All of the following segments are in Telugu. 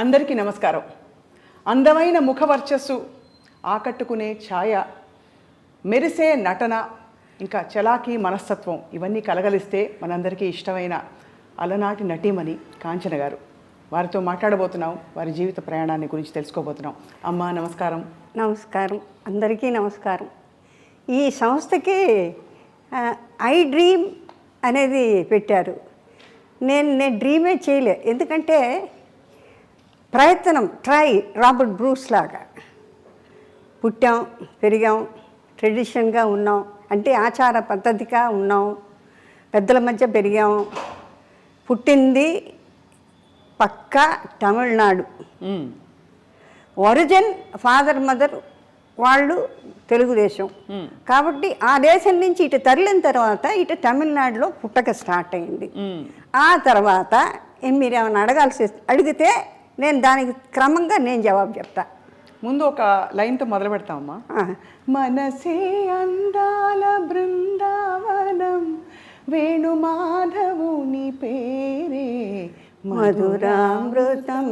అందరికీ నమస్కారం. అందమైన ముఖవర్చస్సు, ఆకట్టుకునే ఛాయ, మెరిసే నటన, ఇంకా చలాకీ మనస్తత్వం ఇవన్నీ కలగలిస్తే మనందరికీ ఇష్టమైన అలనాటి నటీమణి కాంచన గారు. వారితో మాట్లాడబోతున్నాం, వారి జీవిత ప్రయాణాన్ని గురించి తెలుసుకోబోతున్నాం. అమ్మ నమస్కారం. నమస్కారం, అందరికీ నమస్కారం. ఈ సంస్థకి iDream అనేది పెట్టారు. నేను డ్రీమే చేయలే, ఎందుకంటే ప్రయత్నం రాబర్ట్ బ్రూస్ లాగా పుట్టాం, పెరిగాం, ట్రెడిషన్గా ఉన్నాం, అంటే ఆచార పద్ధతిగా ఉన్నాం, పెద్దల మధ్య పెరిగాం. పుట్టింది పక్కా తమిళనాడు, ఒరిజిన్ ఫాదర్ మదర్ వాళ్ళు తెలుగుదేశం. కాబట్టి ఆ దేశం నుంచి ఇటు తరలిన తర్వాత ఇటు తమిళనాడులో పుట్టక స్టార్ట్ అయింది. ఆ తర్వాత మీరు ఏమైనా అడిగితే నేను దానికి క్రమంగా నేను జవాబు చెప్తా. ముందు ఒక లైన్తో మొదలు పెడతామమ్మా. మనసే అందాల బృందావనం, వేణుమాధవుని పేరే మధురామృతం.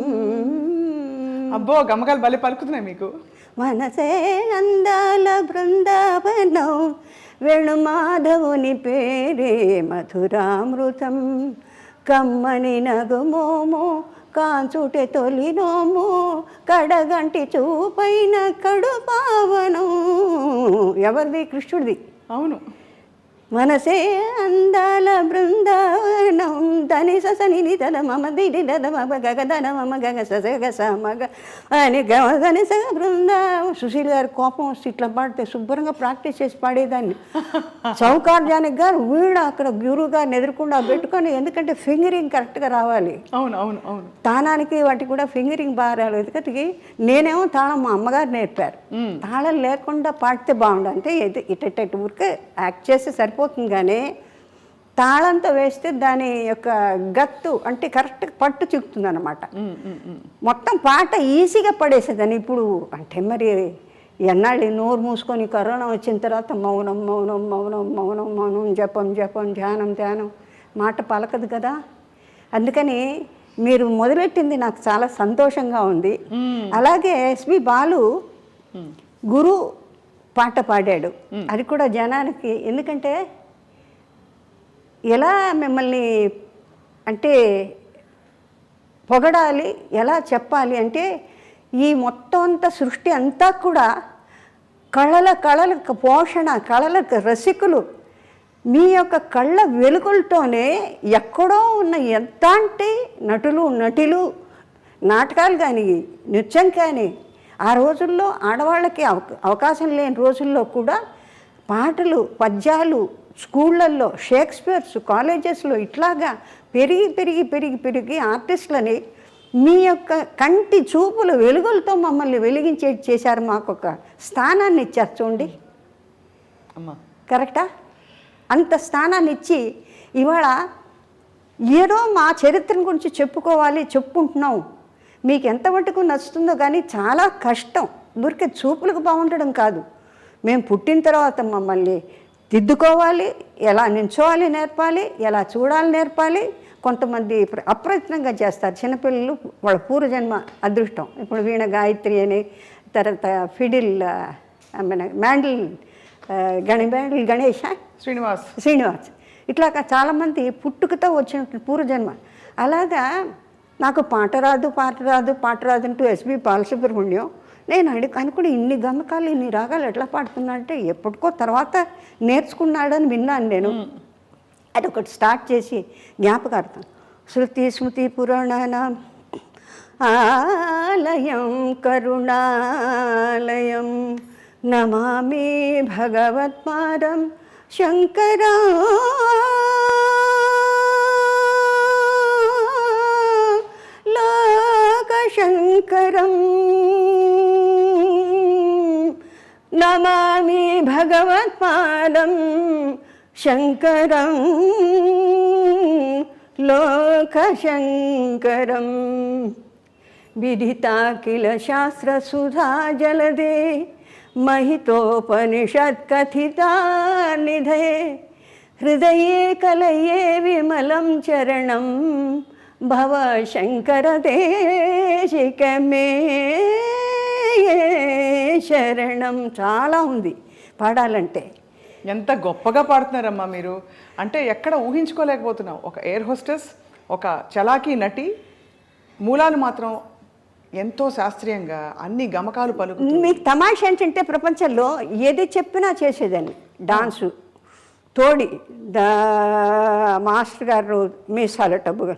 అబ్బో, గమ్మకాలు భలే పలుకుతున్నాయి మీకు. మనసే అందాల బృందావనం, వేణుమాధవుని పేరే మధురామృతం. కమ్మని నగుమోమో కాంచుటే తొలినోమో, కడగంటి చూపైన కడు పావనం. ఎవరిది? కృష్ణుడిది. అవును. మనసే అందాల బృందావనం, ధని ససని నిధన మమ దిడి దద మమ గగ ధన మమ గగ సస గస మగ అని గని సగ బృందావనం. సుశీల్ గారు కోపం వస్తే ఇట్లా పాడితే శుభ్రంగా ప్రాక్టీస్ చేసి పాడేదాన్ని. చౌకార్జానికి గారు వీడు అక్కడ గురువు గారిని ఎదుర్కొండా పెట్టుకొని, ఎందుకంటే ఫింగరింగ్ కరెక్ట్గా రావాలి. అవును అవును అవును. తానానికి వాటికి కూడా ఫింగరింగ్ బాగా రాలేదు. ఎందుకంటే నేనేమో తాళం మా అమ్మగారు నేర్పారు. తాళం లేకుండా పాడితే బాగుండు, అంటే ఇటు ఊరికే యాక్ట్ చేస్తే సరిపోతుంది. కానీ తాళంతో వేస్తే దాని యొక్క గత్తు అంటే కరెక్ట్ పట్టు చిక్కుతుంది అన్నమాట. మొత్తం పాట ఈజీగా పడేసేదాన్ని. ఇప్పుడు అంటే మరి ఎన్నాళ్ళు నోరు మూసుకొని కరోనా వచ్చిన తర్వాత మౌనం మౌనం మౌనం మౌనం మౌనం, జపం జపం, ధ్యానం ధ్యానం, మాట పలకదు కదా. అందుకని మీరు మొదలెట్టింది నాకు చాలా సంతోషంగా ఉంది. అలాగే ఎస్పి బాలు గురు పాట పాడాడు, అది కూడా జనానికి. ఎందుకంటే ఎలా మిమ్మల్ని అంటే పొగడాలి, ఎలా చెప్పాలి అంటే, ఈ మొత్తం అంతా సృష్టి అంతా కూడా కళలకు పోషణ, కళలకు రసికులు. మీ యొక్క కళ్ళ వెలుగులతోనే ఎక్కడో ఉన్న ఎంతంటి నటులు నాటకాలు కానీ నృత్యం కానీ, ఆ రోజుల్లో ఆడవాళ్ళకి అవకాశం లేని రోజుల్లో కూడా పాటలు, పద్యాలు స్కూళ్ళల్లో, షేక్స్పియర్స్ కాలేజెస్లో ఇట్లాగా పెరిగి పెరిగి పెరిగి పెరిగి ఆర్టిస్టులని మీ యొక్క కంటి చూపుల వెలుగులతో మమ్మల్ని చేశారు. మాకు ఒక స్థానాన్ని ఇచ్చారు చూడండి. కరెక్టా? అంత స్థానాన్ని ఇచ్చి ఇవాళ ఏదో మా చరిత్రను గురించి చెప్పుకుంటున్నాం. మీకు ఎంత మటుకు నచ్చుతుందో కానీ చాలా కష్టం. ఊరికే చూపులకు బాగుండడం కాదు, మేము పుట్టిన తర్వాత మమ్మల్ని దిద్దుకోవాలి, ఎలా నించోవాలి నేర్పాలి, ఎలా చూడాలి నేర్పాలి. కొంతమంది అప్రయత్నంగా చేస్తారు చిన్నపిల్లలు, వాళ్ళ పూర్వజన్మ అదృష్టం. ఇప్పుడు వీణ గాయత్రి అని, తర్వాత ఫిడిల్ మ్యాండిల్ గణేష్ శ్రీనివాస్ ఇట్లాగా చాలామంది పుట్టుకతో వచ్చిన పూర్వజన్మ. అలాగా నాకు పాట రాదు అంటూ ఎస్పి బాలసుబ్రహ్మణ్యం నేను అనుకుని ఇన్ని గమకాలు ఇన్ని రాగాలు ఎట్లా పాడుతున్నా అంటే ఎప్పటికో తర్వాత నేర్చుకున్నాడని విన్నాను నేను. అదొకటి స్టార్ట్ చేసి జ్ఞాపకార్థం. శృతి స్మృతి పురాణానాం ఆలయం కరుణాలయం, నమామి భగవత్పాదం శంకరా లోకశంకరం, నమామి భగవత్పాదం శంకరం లోకశంకరం. విదితా కిల శాస్త్రసుధా జలదే, महितोपनिषत्कथिता निधये हृदये कलये विमलं चरणं భవ శంకర దేశికమే శరణం. చాలా ఉంది పాడాలంటే. ఎంత గొప్పగా పాడుతున్నారమ్మా మీరు. అంటే ఎక్కడ ఊహించుకోలేకపోతున్నాం. ఒక ఎయిర్ హోస్టెస్, ఒక చలాకీ నటి, మూలాలు మాత్రం ఎంతో శాస్త్రీయంగా అన్ని గమకాలు పలుకు. మీకు తమాషా ఏంటంటే ప్రపంచంలో ఏది చెప్పినా చేసేదాన్ని. డాన్సు తోడి మాస్టర్ గారు మీసాల టబ్బుగా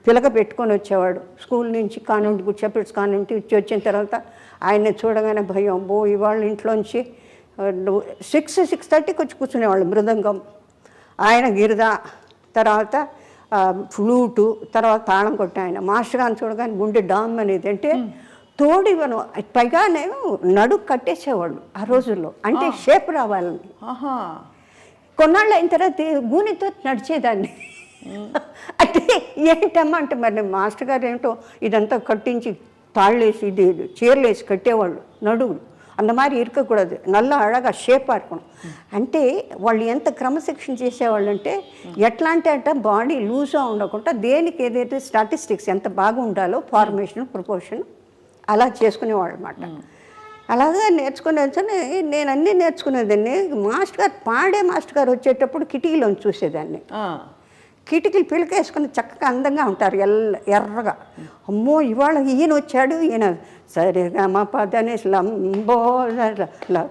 పిలక పెట్టుకొని వచ్చేవాడు స్కూల్ నుంచి, కాన్వెంట్ గుర్చపెట్స్ కాన్వెంట్ వచ్చిన తర్వాత ఆయన్ని చూడగానే భయం. ఇవాళ ఇంట్లోంచి 6:30కి వచ్చి కూర్చునేవాళ్ళు. మృదంగం ఆయన, గిరిద, తర్వాత ఫ్లూటు, తర్వాత తాళం కొట్టి ఆయన. మాస్టర్ గారిని చూడగానే గుండె డామ్ అనేది. అంటే తోడివను పైగానే నడుకు కట్టేసేవాళ్ళు ఆ రోజుల్లో. అంటే షేప్ రావాలని. కొన్నాళ్ళు అయిన తర్వాత గూనితో నడిచేదాన్ని. అంటే ఏంటమ్మా అంటే మరి మాస్టర్ గారు ఏంటో ఇదంతా కట్టించి తాళ్ళేసి ఇది చీరలేసి కట్టేవాళ్ళు నడుగులు. அந்த மாதிரி இருக்கக்கூடாது, நல்லா అழగా షేప్ ఆడుకోవడం. అంటే వాళ్ళు ఎంత క్రమశిక్షణ చేసేవాళ్ళు అంటే ఎట్లా అంటే బాడీ లూజ్గా ఉండకుండా దేనికి ఏదైతే స్టాటిస్టిక్స్ ఎంత బాగా ఉండాలో ఫార్మేషన్ ప్రపోర్షన్ అలా చేసుకునేవాళ్ళు అనమాట. అలాగా నేర్చుకునే నేను అన్నీ నేర్చుకునేదాన్ని. మాస్టర్ గారు మాస్టర్ గారు వచ్చేటప్పుడు కిటికీలోంచి చూసేదాన్ని. కిటికీలు పిలకేసుకుని చక్కగా అందంగా ఉంటారు, ఎర్రగా. అమ్మో ఇవాళ ఈయన వచ్చాడు, ఈయన సరిగా మా పదనే లంబో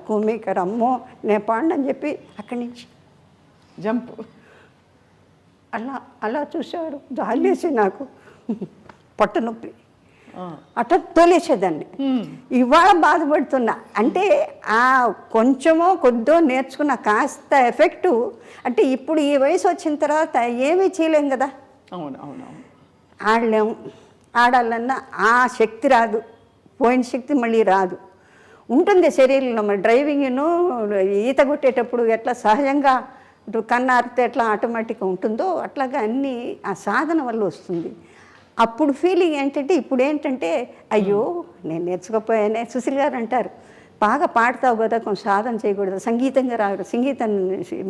కుమికర్ అమ్మో నేను పాడని చెప్పి అక్కడి నుంచి జంప్ అలా చూసేవాడు. జాలేసి నాకు పొట్ట నొప్పి అట్లా తోలేసేదాన్ని. ఇవాళ బాధపడుతున్నా. అంటే ఆ కొంచెమో కొద్దో నేర్చుకున్న కాస్త ఎఫెక్టు. అంటే ఇప్పుడు ఈ వయసు వచ్చిన తర్వాత ఏమీ చేయలేం కదా. అవును అవునవును. ఆడలేము. ఆడాలన్నా ఆ శక్తి రాదు, పోయిన శక్తి మళ్ళీ రాదు. ఉంటుంది శరీరంలో. మరి డ్రైవింగ్ను ఈత కొట్టేటప్పుడు ఎట్లా సహజంగా కన్నారితే ఎట్లా ఆటోమేటిక్గా ఉంటుందో అట్లాగా అన్నీ ఆ సాధన వల్ల వస్తుంది. అప్పుడు ఫీలింగ్ ఏంటంటే ఇప్పుడు ఏంటంటే అయ్యో నేను నేర్చుకోపోయానే. సుశీల్ గారు అంటారు, బాగా పాడతావు కదా, కొంచెం సాధన చేయకూడదు, సంగీతంగా రాదు. సంగీతం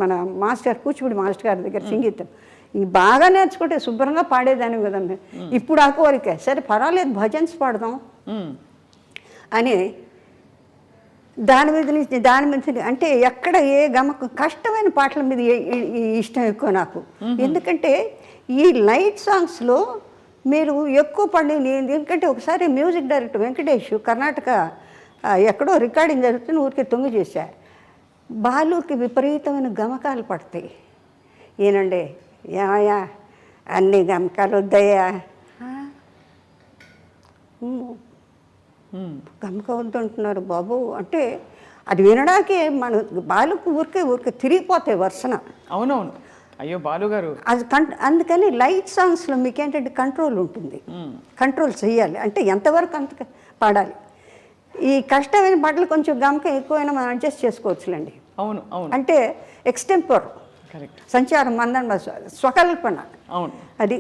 మన మాస్టర్ కూచిపూడి మాస్టర్ గారి దగ్గర సంగీతం ఇది బాగా నేర్చుకుంటే శుభ్రంగా పాడేదాన్ని కదండి. ఇప్పుడు ఆ కోరిక, సరే పర్వాలేదు భజన్స్ పాడదాం అని దాని మీద అంటే ఎక్కడ ఏ గమకం కష్టమైన పాటల మీద ఇష్టం ఎక్కువ నాకు. ఎందుకంటే ఈ లైట్ సాంగ్స్లో మీరు ఎక్కువ పడింది. ఎందుకంటే ఒకసారి మ్యూజిక్ డైరెక్టర్ వెంకటేష్ కర్ణాటక ఎక్కడో రికార్డింగ్ జరుగుతుంది, ఊరికే తొంగి చేశా. బాలుకి విపరీతమైన గమకాలు పడతాయి. ఏనండి ఏమయ్యా అన్ని గమకాలు వద్దయ్యా, గమక వద్దంటున్నారు బాబు అంటే అది వినడాకే మన బాలుకు ఊరికే తిరిగిపోతాయి వర్షన. అవునవును. అయ్యో బాలుగారు అది అందుకని లైట్ సాంగ్స్లో మీకు ఏంటంటే కంట్రోల్ ఉంటుంది. కంట్రోల్ చేయాలి అంటే ఎంతవరకు అంత పాడాలి. ఈ కష్టమైన పాటలు కొంచెం గమక ఎక్కువైనా మనం అడ్జస్ట్ చేసుకోవచ్చులేండి. అవును అవును. అంటే ఎక్స్టెంపర్, సంచారం, మందన, స్వకల్పన. అవును. అది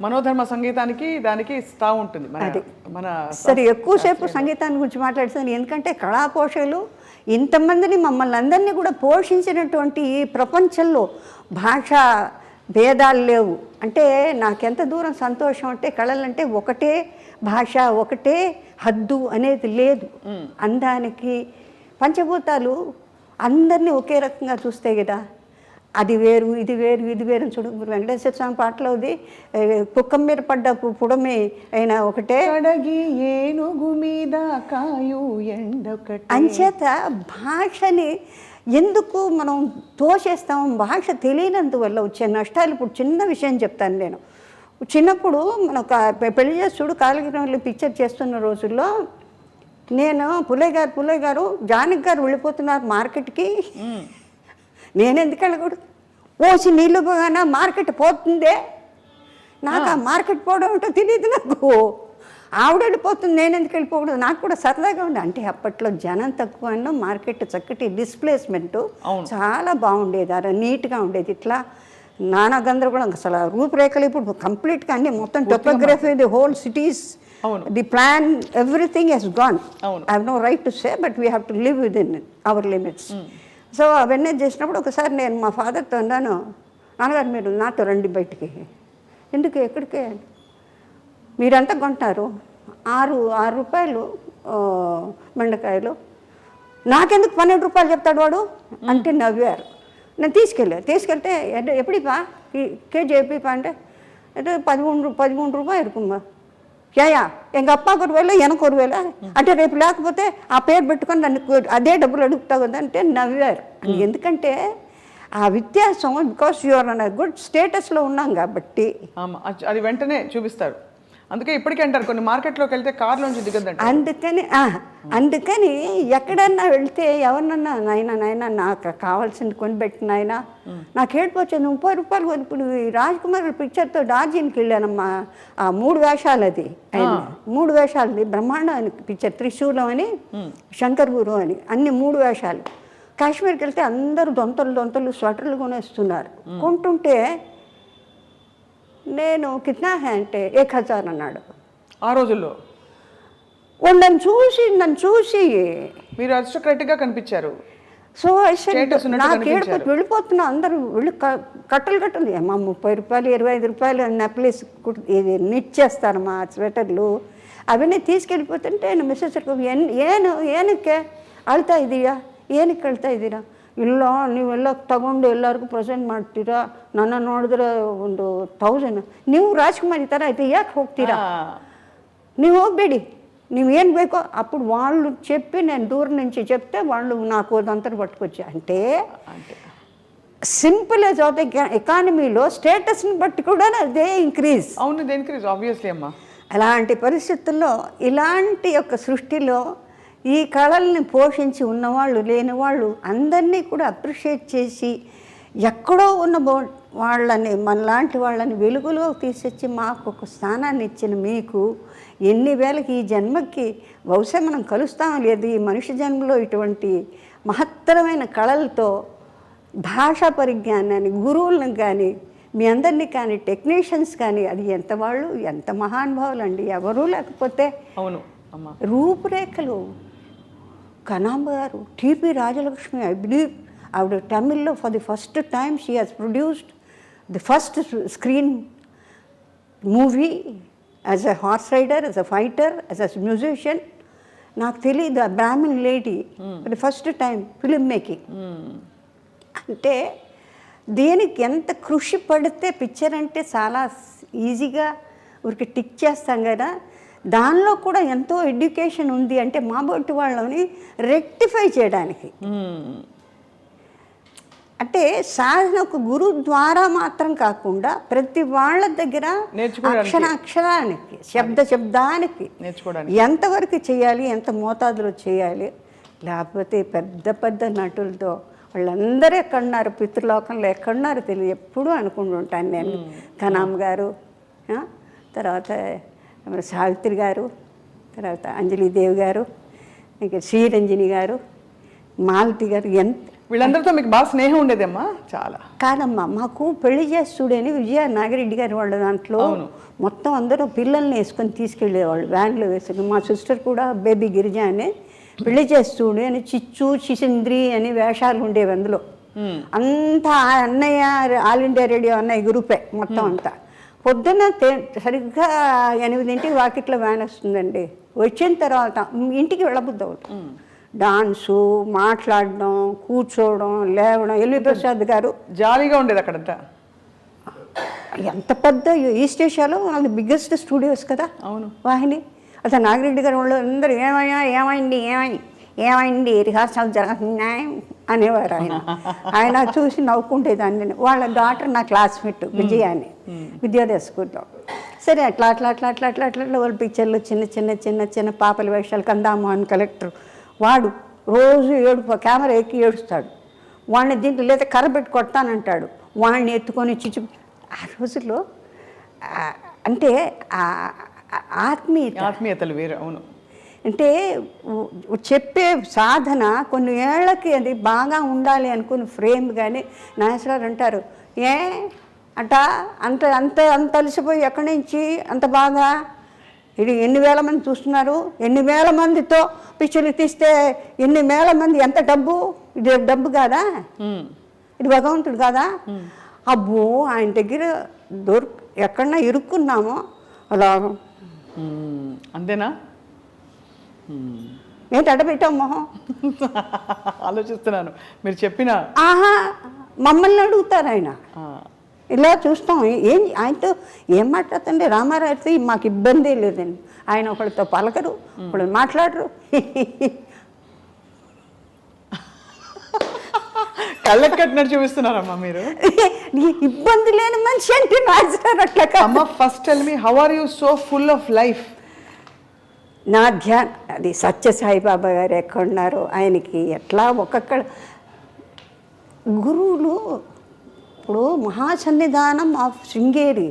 మనోధర్మ సంగీతానికి దానికి ఇస్తా ఉంటుంది. అది మన సరే ఎక్కువసేపు సంగీతాన్ని గురించి మాట్లాడుతుంది. ఎందుకంటే కళాపోషకులు ఇంతమందిని మమ్మల్ని అందరినీ కూడా పోషించినటువంటి ఈ ప్రపంచంలో భాషా భేదాలు లేవు. అంటే నాకెంత దూరం సంతోషం అంటే కళలంటే ఒకటే భాష, ఒకటే హద్దు అనేది లేదు. అందానికి పంచభూతాలు అందరినీ ఒకే రకంగా చూస్తే కదా, అది వేరు ఇది వేరు ఇది వేరు. చూడు వెంకటేశ్వర స్వామి పాటలో ఉంది, కుక్కం మీద పడ్డ పుడమే అయినా ఒకటే అడగి ఏనుగు మీద కాయు ఎండొకటే. అంచేత భాషని ఎందుకు మనం తోసేస్తాం? భాష తెలియనందువల్ల వచ్చే నష్టాలు. ఇప్పుడు చిన్న విషయం చెప్తాను నేను. చిన్నప్పుడు మన పెళ్లి చేసి చూడు కాలగిరిలో పిక్చర్ చేస్తున్న రోజుల్లో నేను పుల్లయ్య గారు జానకి గారు వెళ్ళిపోతున్నారు మార్కెట్కి, నేను ఎందుకు వెళ్ళకూడదు? పోసి నీళ్ళు పోగానే మార్కెట్ పోతుందే, నాకు ఆ మార్కెట్ పోవడం ఏంటో తెలియదు. నాకు ఆవిడ వెళ్ళిపోతుంది, నేను ఎందుకు వెళ్ళిపోకూడదు? నాకు కూడా సరదాగా ఉంది. అంటే అప్పట్లో జనం తక్కువ, మార్కెట్ చక్కటి డిస్ప్లేస్మెంటు చాలా బాగుండేది, అలా నీట్గా ఉండేది. ఇట్లా నానా గందరగోళం, అసలు రూపురేఖలు ఇప్పుడు కంప్లీట్గా అన్ని మొత్తం topography, the whole cities, the plan, everything has gone. I have no right to say, but we have to live with in our limits. So అవన్నీ చేసినప్పుడు ఒకసారి నేను మా ఫాదర్తో అన్నాను, నాన్నగారు మీరు నాతో రండి బయటికి. ఎందుకు ఎక్కడికే మీరంతా కొంటారు 6 రూపాయలు బెండకాయలు, నాకెందుకు 12 రూపాయలు చెప్తాడు వాడు అంటే నవ్వారు. నేను తీసుకెళ్తే ఎప్పుడిపా కేజీ ఎప్పుడిపా అంటే 13 రూపాయలు இருக்குమ్మా. యా ఎంగ అప్పాకు 1 వేల ఎనకు 1 వేల అంటే రేపు లేకపోతే ఆ పేరు పెట్టుకొని నన్ను అదే డబ్బులు అడుగుతావు కదా అంటే నవ్వారు. ఎందుకంటే ఆ వ్యత్యాసం బికాస్ యూఆర్ అన్ గుడ్ స్టేటస్లో ఉన్నాం కాబట్టి అది వెంటనే చూపిస్తారు. అందుకే ఇప్పటికీ అంటారు కొన్ని మార్కెట్లోకి వెళ్తే కార్లోంచి దిగద్దంట. అందుకని ఎక్కడన్నా వెళ్తే ఎవరినన్నా నాయన నాకు కావాల్సింది కొనిపెట్టిన ఆయన నాకు ఏడిపోవచ్చు 30 రూపాయలు. ఇప్పుడు రాజ్ కుమార్ పిక్చర్తో డార్జిలింగ్కి వెళ్ళానమ్మా. 3 వేషాలు అది 3 వేషాలది బ్రహ్మాండ పిక్చర్. త్రిశూలం అని శంకర్ గురు అని అన్ని 3 వేషాలు. కాశ్మీర్కి వెళ్తే అందరూ దొంతలు స్వెటర్లు కొనేస్తున్నారు. కొంటుంటే నేను కిట్నా హే అంటే 1000 అన్నాడు ఆ రోజుల్లో. నన్ను చూసి మీరు అరిస్టోక్రాటిక్గా కనిపించారు. సో నాకు ఏడుపు వెళ్ళిపోతున్నా. అందరూ వెళ్ళి కట్టలు అమ్మా 30 రూపాయలు 25 రూపాయలు నెక్లెస్ నిట్ చేస్తాను మా స్వెటర్లు అవన్నీ తీసుకెళ్ళిపోతుంటే ಮಿಸ್ಸಸ್ ಏನಕ್ಕೆ ಅಳ್ತಾ ಇದೀಯಾ ಏನಕ್ಕೆ ಅಳ್ತಾ ಇದ್ದೀರಾ ಇಲ್ಲ ನೀವೆಲ್ಲ ತಗೊಂಡು ಎಲ್ಲರಿಗೂ ಪ್ರೆಸೆಂಟ್ ಮಾಡ್ತೀರಾ ನನ್ನ ನೋಡಿದ್ರೆ 1000 ನೀವು ರಾಜ್ಕುಮಾರ್ ಈ ಥರ అయితే ಯಾಕೆ ಹೋಗ್ತೀರಾ ನೀವು ಹೋಗಬೇಡಿ నీవేం ಬೇಕో అప్పుడు వాళ్ళు చెప్పి నేను దూరం నుంచి చెప్తే వాళ్ళు నాకు అదంతా పట్టుకొచ్చా. అంటే సింపుల్ యాజ్ ఆఫ్ ఎకానమీలో స్టేటస్ని బట్టి కూడా అదే ఇంక్రీజ్. అవును, అదే ఇంక్రీజ్ ఆబ్వియస్లీ అమ్మా. అలాంటి పరిస్థితుల్లో ఇలాంటి యొక్క సృష్టిలో ఈ కళల్ని పోషించి ఉన్నవాళ్ళు లేనివాళ్ళు అందరినీ కూడా అప్రిషియేట్ చేసి ఎక్కడో ఉన్న వాళ్ళని మనలాంటి వాళ్ళని వెలుగులో తీసుకొచ్చి మాకు ఒక స్థానాన్ని ఇచ్చిన మీకు ఎన్ని వేలకి ఈ జన్మకి బహుశా మనం కలుస్తాం లేదు ఈ మనిషి జన్మలో ఇటువంటి మహత్తరమైన కళలతో భాషా పరిజ్ఞానాన్ని గురువులను కానీ మీ అందరినీ కానీ టెక్నీషియన్స్ కానీ అది ఎంత వాళ్ళు ఎంత మహానుభావులు అండి. ఎవరూ లేకపోతే అవును అమ్మా. రూపురేఖలు కనాంబ గారు టీపీ రాజలక్ష్మి ఐ బిలీవ్ ఆవిడ తమిళ్లో for the first time she has produced the first screen movie as a horse rider, as a fighter, as a musician. నాకు తెలియదు ఆ Brahmin lady for the first time film making. అంటే దేనికి ఎంత కృషి పడితే పిక్చర్ అంటే చాలా ఈజీగా ఊరికి టిక్ చేస్తాం కదా, దానిలో కూడా ఎంతో ఎడ్యుకేషన్ ఉంది. అంటే మా బొట్టు వాళ్ళని రెక్టిఫై చేయడానికి అంటే సాధన ఒక గురువు ద్వారా మాత్రం కాకుండా ప్రతి వాళ్ళ దగ్గర అక్షరానికి శబ్దానికి ఎంతవరకు చేయాలి, ఎంత మోతాదులో చేయాలి. లేకపోతే పెద్ద నటులతో వాళ్ళందరూ ఎక్కడున్నారు, పితృలోకంలో ఎక్కడున్నారు తెలియదు ఎప్పుడూ అనుకుంటుంటాను నేను. కనామ్ గారు, తర్వాత సావిత్రి గారు, తర్వాత అంజలిదేవి గారు, ఇంకా శ్రీరంజని గారు, మాలతి గారు, ఎంత వీళ్ళందరితో మీకు బాగా స్నేహం ఉండేదమ్మా? చాలా కాదమ్మా, మాకు పెళ్లి చేసి చూడని విజయ నాగిరెడ్డి గారు వాళ్ళ దాంట్లో మొత్తం అందరూ పిల్లల్ని వేసుకొని తీసుకెళ్ళేవాళ్ళు వ్యాన్లో వేసుకుని. మా సిస్టర్ కూడా బేబీ గిరిజ అని పెళ్లి చేసి చూడు అని చిచ్చు చిసింద్రి అని వేషాలు ఉండేవి అందులో. అంతా అన్నయ్య ఆల్ ఇండియా రేడియో అన్నయ్య గ్రూపే మొత్తం అంతా. పొద్దున్న సరిగ్గా 8 వాకిట్లో వ్యాన్ వస్తుందండి. వచ్చిన తర్వాత ఇంటికి వెళ్ళబుద్ది అవుతుంది. డాన్సు, మాట్లాడడం, కూర్చోవడం, లేవడం. ఎల్వి ప్రసాద్ గారు జాలీగా ఉండేది అక్కడంతా. ఎంత పెద్ద ఈస్ట్ ఏషియాలో అది బిగ్గెస్ట్ స్టూడియోస్ కదా. అవును, వాహిని. అసలు నాగిరెడ్డి గారు వాళ్ళు అందరూ ఏమైంది రిహార్సల్ జరుగుతున్నాయి అనేవారు. ఆయన చూసి నవ్వుకుంటేదాన్ని. వాళ్ళ డాటర్ నా క్లాస్మేట్ విజయ అని విద్యోదయ స్కూల్లో. సరే అట్లా వాళ్ళ పిక్చర్లు చిన్న పాపల వేషాలు. కందామోహన్ కలెక్టర్ వాడు రోజు కెమెరా ఎక్కి ఏడుస్తాడు. వాడిని దీంట్లో లేదా కర్ర పెట్టి కొడతానంటాడు. వాడిని ఎత్తుకొని ఆ రోజుల్లో అంటే ఆత్మీయతలు వేరు. అవును, అంటే చెప్పే సాధన కొన్ని ఏళ్ళకి అది బాగా ఉండాలి అనుకుని ఫ్రేమ్. కానీ నాగేశ్వరరావు అంటారు అంత అలసిపోయి ఎక్కడి నుంచి అంత బాగా ఇది ఎన్ని వేల మంది చూస్తున్నారు, ఎన్ని వేల మందితో పిక్చర్లు తీస్తే ఎన్ని వేల మంది, ఎంత డబ్బు, ఇది డబ్బు కాదా, ఇది భగవంతుడు కాదా. అబ్బో ఆయన దగ్గర ఎక్కడన్నా ఇరుక్కున్నామో అలా. అంతేనా? ఏంటి అడబెట్టాం మొహం? ఆలోచిస్తున్నాను మీరు చెప్పిన. ఆహా, మమ్మల్ని అడుగుతారు ఆయన. ఇలా చూస్తాం. ఆయనతో ఏం మాట్లాడుతుండే రామారావుతో మాకు ఇబ్బంది లేదండి. ఆయన ఒకరితో పలకరు, ఒకళ్ళు మాట్లాడరు. కళ్ళకి కట్టినట్టు చూపిస్తున్నారమ్మా మీరు. ఇబ్బంది లేని మనిషి అంటే నాజర్ అట్లా. అమ్మ first tell me, how are you so full of life? నా ధ్యాన్ అది సత్యసాయిబాబా గారు ఎక్కడున్నారో ఆయనకి ఎట్లా ఒక్కొక్కడ గురువులు. ఇప్పుడు మహాసన్నిధానం ఆఫ్ శృంగేరి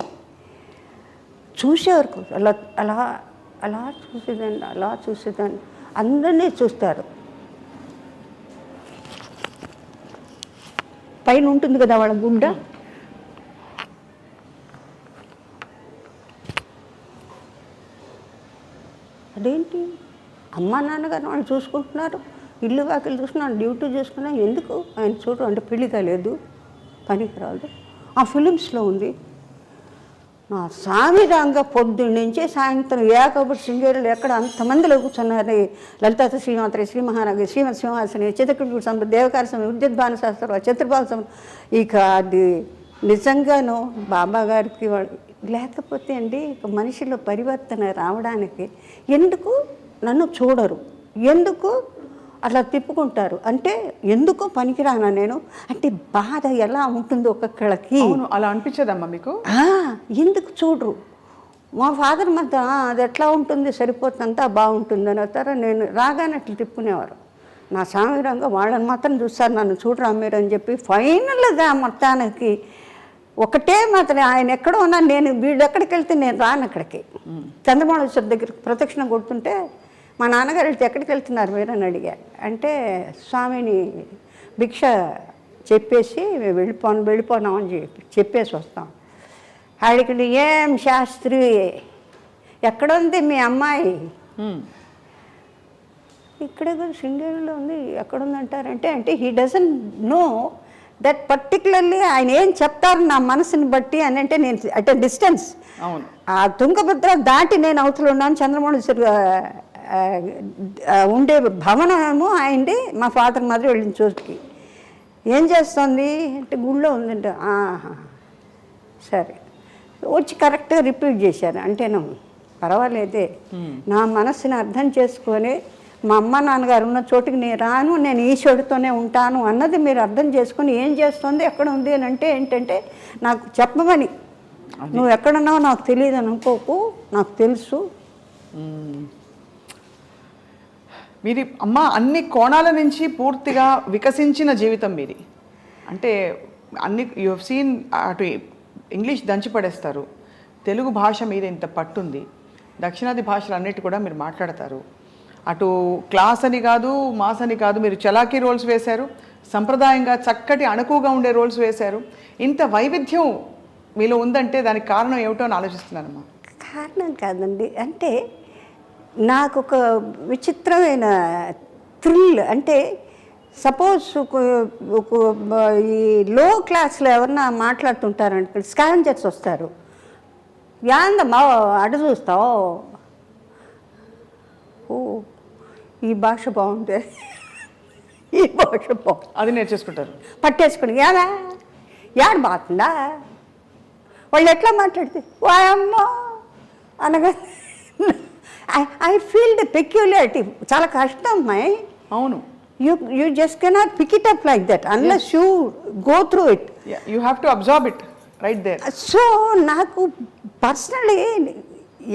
చూసేవారు అలా అలా అలా చూసేదాన్ని అందరినీ చూస్తారు. పైన ఉంటుంది కదా వాళ్ళ గుడ్డ, అదేంటి అమ్మా నాన్నగారు వాళ్ళు చూసుకుంటున్నారు, ఇల్లు వాకిలు చూసుకున్నాను, డ్యూటీ చూసుకున్నాను, ఎందుకు ఆయన చూడు అంటే పెళ్లి కాలేదు, పనికి రాదు. ఆ ఫిలిమ్స్లో ఉంది. నా సామిరంగా పొద్దున్నుంచి సాయంత్రం ఏకబుడు శృంగేరులు ఎక్కడ అంతమందిలో కూర్చున్నారు. లలితా శ్రీమాత్రి, శ్రీ మహారాజు, శ్రీమతి సింహాసని, చిత్రకూట సంబంధ, దేవకార సంబంధం, విద్యుద్భాన శాస్త్రం, చతుర్భావ సంబంధం. ఇక అది నిజంగాను బాబా గారికి లేకపోతే అండి ఇక మనిషిలో పరివర్తన రావడానికి ఎందుకు నన్ను చూడరు, ఎందుకు అట్లా తిప్పుకుంటారు అంటే ఎందుకో పనికిరానా నేను అంటే బాధ ఎలా ఉంటుందో ఒక్కొక్కళ్ళకి. అలా అనిపించదమ్మా మీకు? ఎందుకు చూడరు? మా ఫాదర్ మధ్య అది ఎట్లా ఉంటుంది, సరిపోతుందంతా బాగుంటుంది అని వస్తారా. నేను రాగానే అట్లా తిప్పుకునేవారు. నా సామిరంగా వాళ్ళని మాత్రం చూస్తారు, నన్ను చూడరా మీరు అని చెప్పి. ఫైనల్గా మొత్తానికి ఒకటే మాత్రం ఆయన ఎక్కడో ఉన్నా నేను వీళ్ళు ఎక్కడికి వెళ్తే నేను రాను అక్కడికి. చంద్రమౌళేశ్వర దగ్గర ప్రదక్షిణ కొడుతుంటే మా నాన్నగారు వెళ్తే ఎక్కడికి వెళ్తున్నారు మీరు అని అడిగారు. అంటే స్వామిని భిక్ష చెప్పేసి వెళ్ళిపోనామని చెప్పేసి వస్తాం. అడిగి ఏం శాస్త్రి ఎక్కడుంది మీ అమ్మాయి? ఇక్కడే కూడా శృంగేరిలో ఉంది, ఎక్కడుందంటారంటే అంటే he doesn't know that particularly ఆయన ఏం చెప్తారు నా మనసుని బట్టి అని. అంటే నేను అట్ డిస్టెన్స్ ఆ తుంగభద్ర దాటి నేను అవతల ఉన్నాను. చంద్రమౌళేశ్వర ఉండే భవనము ఆయనది. మా ఫాదర్ మాదిరి వెళ్ళిన చోటుకి ఏం చేస్తుంది అంటే గుళ్ళో ఉందంటే సరే వచ్చి కరెక్ట్గా రిపీట్ చేశాను. అంటేను పర్వాలేదే, నా మనసుని అర్థం చేసుకొని మా అమ్మ నాన్నగారు ఉన్న చోటుకి నేను రాను, నేను ఈశ్వరుడితోనే ఉంటాను అన్నది మీరు అర్థం చేసుకొని ఏం చేస్తుంది, ఎక్కడ ఉంది అని అంటే ఏంటంటే నాకు చెప్పమని. నువ్వు ఎక్కడున్నావో నాకు తెలియదు అని అనుకోకు, నాకు తెలుసు. మీది అమ్మ అన్ని కోణాల నుంచి పూర్తిగా వికసించిన జీవితం మీది. అంటే అన్ని యూ హెవ్ సీన్. అటు ఇంగ్లీష్ దంచి పడేస్తారు, తెలుగు భాష మీద ఇంత పట్టుంది, దక్షిణాది భాషలు అన్నిటి కూడా మీరు మాట్లాడతారు. అటు క్లాస్ అని కాదు, మాస్ అని కాదు, మీరు చలాకీ రోల్స్ వేశారు, సంప్రదాయంగా చక్కటి అణకువగా ఉండే రోల్స్ వేశారు. ఇంత వైవిధ్యం మీలో ఉందంటే దానికి కారణం ఏమిటో అని ఆలోచిస్తున్నానమ్మా. కారణం కాదండి, అంటే నాకు ఒక విచిత్రమైన థ్రిల్. అంటే సపోజ్ ఈ లో క్లాస్లో ఎవరన్నా మాట్లాడుతుంటారంటే స్కావెంజర్స్ వస్తారు, యాందమ్మా అటు చూస్తావు, ఓ ఈ భాష బాగుంది, ఈ భాష బాగుంది, అది నేర్చేసుకుంటారు, పట్టేసుకుని యాడ బాగుందా వాళ్ళు ఎట్లా మాట్లాడితే వాయమ్మో అనగా ఐ ఫీల్ ద పెక్యులారిటీ. చాలా కష్టం అమ్మాయి. అవును, you just cannot pick it up like that unless you go through it. You have to absorb it right there. So నాకు పర్సనలీ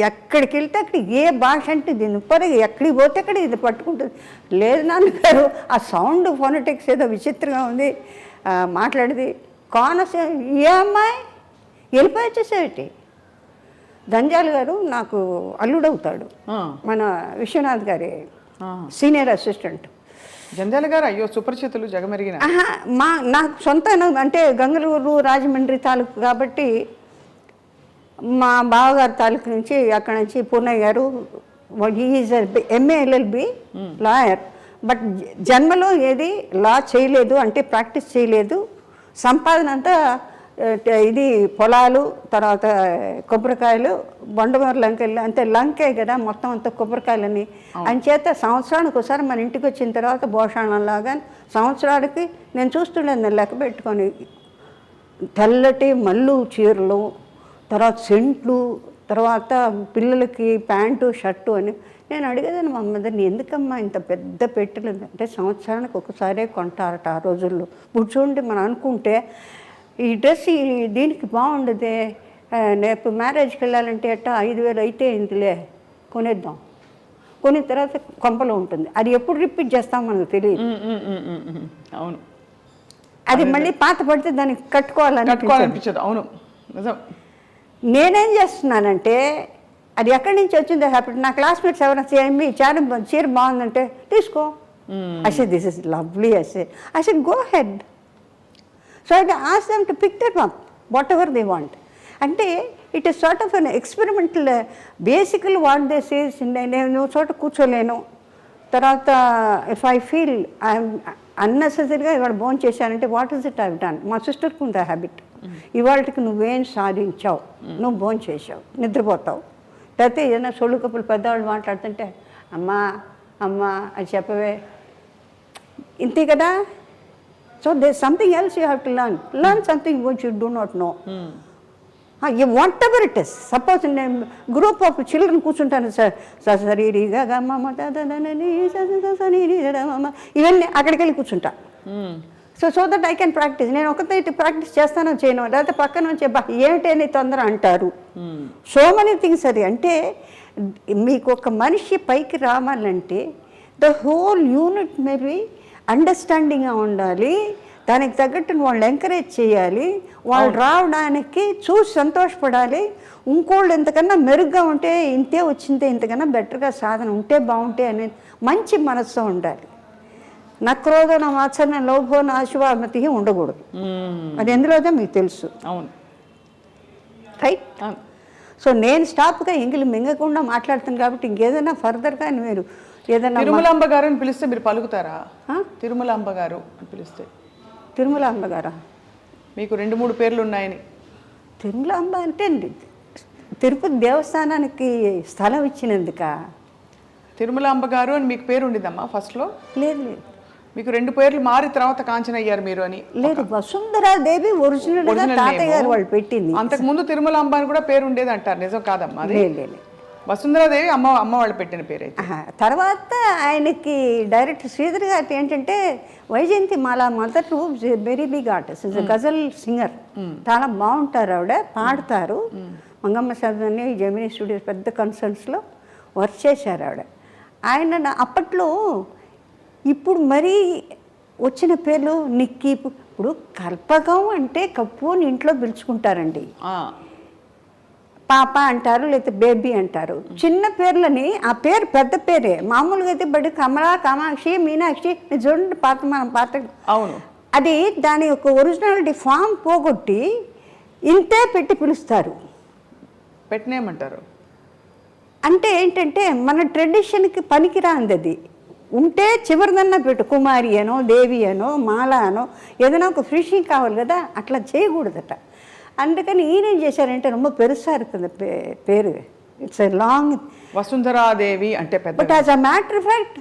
ఎక్కడికి వెళ్తే అక్కడ ఏ భాష అంటే దీని పరగా ఎక్కడికి పోతే అక్కడ ఇది పట్టుకుంటుంది. లేదు నాన్నగారు ఆ సౌండ్ ఫోనటిక్స్ ఏదో విచిత్రంగా ఉంది మాట్లాడేది. కోనసీమ ఏ అమ్మాయి వెళ్ళిపోయి వచ్చేసేటి. దంజాల్ గారు నాకు అల్లుడవుతాడు, మన విశ్వనాథ్ గారి సీనియర్ అసిస్టెంట్. జంజాల గారు అయ్యో సుపరిచితులు, జగమెరిగిన. నాకు సొంత అంటే గంగలూరు రాజమండ్రి తాలూకు కాబట్టి మా బావగారి తాలూకు నుంచి అక్కడ నుంచి పూర్ణయ్య గారు is MA LLB lawyer. But జన్మలో ఏది లా చేయలేదు, అంటే ప్రాక్టీస్ చేయలేదు. సంపాదన అంతా ఇది పొలాలు, తర్వాత కొబ్బరికాయలు, బొండమూరు లంకెళ్ళు, అంతే లంకే కదా మొత్తం అంతా కొబ్బరికాయలని. అంచేత సంవత్సరానికి ఒకసారి మన ఇంటికి వచ్చిన తర్వాత భోషాణంలాగా సంవత్సరానికి నేను చూస్తుండేది, నేను లెక్క పెట్టుకొని తెల్లటి మల్లు చీరలు, తర్వాత సెంట్లు, తర్వాత పిల్లలకి ప్యాంటు షర్టు అని. నేను అడిగేదాన్ని మా మదర్ని, ఎందుకమ్మా ఇంత పెద్ద పెట్టెలు అంటే సంవత్సరానికి ఒకసారే కొంటారట ఆ రోజుల్లో. ఇప్పుడు చూడండి మనం అనుకుంటే ఈ డ్రెస్ దీనికి బాగుండదే, రేపు మ్యారేజ్కి వెళ్ళాలంటే అట్ట 5,000 అయితే ఇందులే కొనేద్దాం, కొనిన తర్వాత కొంపలో ఉంటుంది. అది ఎప్పుడు రిపీట్ చేస్తాం మనకు తెలియదు. అవును, అది మళ్ళీ పాత పడితే దానికి కట్టుకోవాలనిపించదు. అవును నిజం. నేనేం చేస్తున్నానంటే అది ఎక్కడి నుంచి వచ్చిందో హ్యాపీ. నా క్లాస్మేట్స్ ఎవరైనా మీ చీర బాగుందంటే తీసుకో, అసే దిస్ ఇస్ లవ్లీ, అసే go head. So I ask them to pick them up whatever they want. అంటే it is sort of an experimental. Basically what they says, నేను చోట కూర్చోలేను, తర్వాత ఇఫ్ ఐ ఫీల్ ఐఎమ్ అన్నెసెసరీగా ఇవాళ భోజనం చేశానంటే what is it I've done. మా సిస్టర్కి ఉంది ఆ హ్యాబిట్, ఇవాళకి నువ్వేం సాధించావు, నువ్వు భోజనం చేసావు, నిద్రపోతావు, లేకపోతే ఏదైనా సొళ్ళు కప్పులు పెద్దవాళ్ళు మాట్లాడుతుంటే అమ్మా అమ్మా అని చెప్పవే, ఇంతే కదా. So they something else you have to learn something which you do not know. Whatever it is. Suppose నేను గ్రూప్ ఆఫ్ చిల్డ్రన్ కూర్చుంటాను, సరిగా ఇవన్నీ అక్కడికి వెళ్ళి కూర్చుంటా. So that I can practise. నేను ఒకటే ప్రాక్టీస్ చేస్తానో చేయను, లేకపోతే పక్కన వచ్చే ఏమిటని తొందర అంటారు. So many things. అది అంటే మీకు ఒక మనిషి పైకి రావాలంటే ద హోల్ యూనిట్ మేబీ అండర్స్టాండింగ్గా ఉండాలి, దానికి తగ్గట్టు వాళ్ళు ఎంకరేజ్ చేయాలి, వాళ్ళు రావడానికి చూసి సంతోషపడాలి. ఇంకోళ్ళు ఇంతకన్నా మెరుగ్గా ఉంటే ఇంతే వచ్చిందే, ఇంతకన్నా బెటర్గా సాధన ఉంటే బాగుంటే అనేది మంచి మనస్సు ఉండాలి. నక్రోధ నా వాత్సల్య లోభో నాశువామతి ఉండకూడదు. అది ఎందులోదో మీకు తెలుసు. అవును, రైట్. సో నేను స్టాప్గా ఎంగిలి మింగకుండా మాట్లాడుతాను కాబట్టి ఇంకేదైనా ఫర్దర్గా మీరు ఏదైనా తిరుమలాంబ గారు అని పిలిస్తే మీరు పలుకుతారా? తిరుమలాంబ గారు అని పిలిస్తే. తిరుమలాంబ గారా? మీకు 2-3 పేర్లు ఉన్నాయని. తిరుమలాంబ అంటే తిరుపతి దేవస్థానానికి స్థలం ఇచ్చినందుక తిరుమలాంబ గారు అని మీకు పేరు ఉండిందమ్మా ఫస్ట్లో? లేదు లేదు, మీకు 2 పేర్లు మారి తర్వాత కాంచన అయ్యారు మీరు అని. లేదు, వసుంధరాదేవి ఒరిజినల్ తాతయ్య గారు వాళ్ళు పెట్టింది. అంతకు ముందు తిరుమలాంబ అని కూడా పేరు ఉండేది అంటారు, నిజం కాదమ్మా? లేదు, వసుంధరాదేవి అమ్మ వాళ్ళు పెట్టిన పేరు. తర్వాత ఆయనకి డైరెక్టర్ శ్రీధర్ గారి ఏంటంటే Vyjayanthimala mother very big artist, is ghazal singer, చాలా బాగుంటారు ఆవిడ, పాడతారు. మంగమ్మ సదని జెమినీ స్టూడియోస్ పెద్ద కన్సర్న్స్లో వర్క్ చేశారు ఆవిడ. ఆయన అప్పట్లో ఇప్పుడు మరీ వచ్చిన పేర్లు నిక్కీ, ఇప్పుడు కల్పకం అంటే కప్పు అని ఇంట్లో పిలుచుకుంటారండి, పాప అంటారు, లేకపోతే బేబీ అంటారు. చిన్న పేర్లని ఆ పేరు పెద్ద పేరే మామూలుగా అయితే బడి కమలా, కామాక్షి, మీనాక్షి చూడండి మనం పాత. అవును, అది దాని యొక్క ఒరిజినాలిటీ ఫామ్ పోగొట్టి ఇంతే పెట్టి పిలుస్తారు. పెట్టినేమంటారు అంటే ఏంటంటే మన ట్రెడిషన్కి పనికిరాంది. అది ఉంటే చివరిదన్నా పెట్టు, కుమారి అనో, దేవి అనో, మాల అనో, ఏదైనా ఒక ఫినిషింగ్ కావాలి కదా, అట్లా చేయకూడదట. అందుకని ఈయనేం చేశారంటే ரொம்ப పెరుసా இருக்குது పేరు, ఇట్స్ ఎ లాంగ్. వసుంధరాదేవి అంటే పెద్ద. But as a matter of fact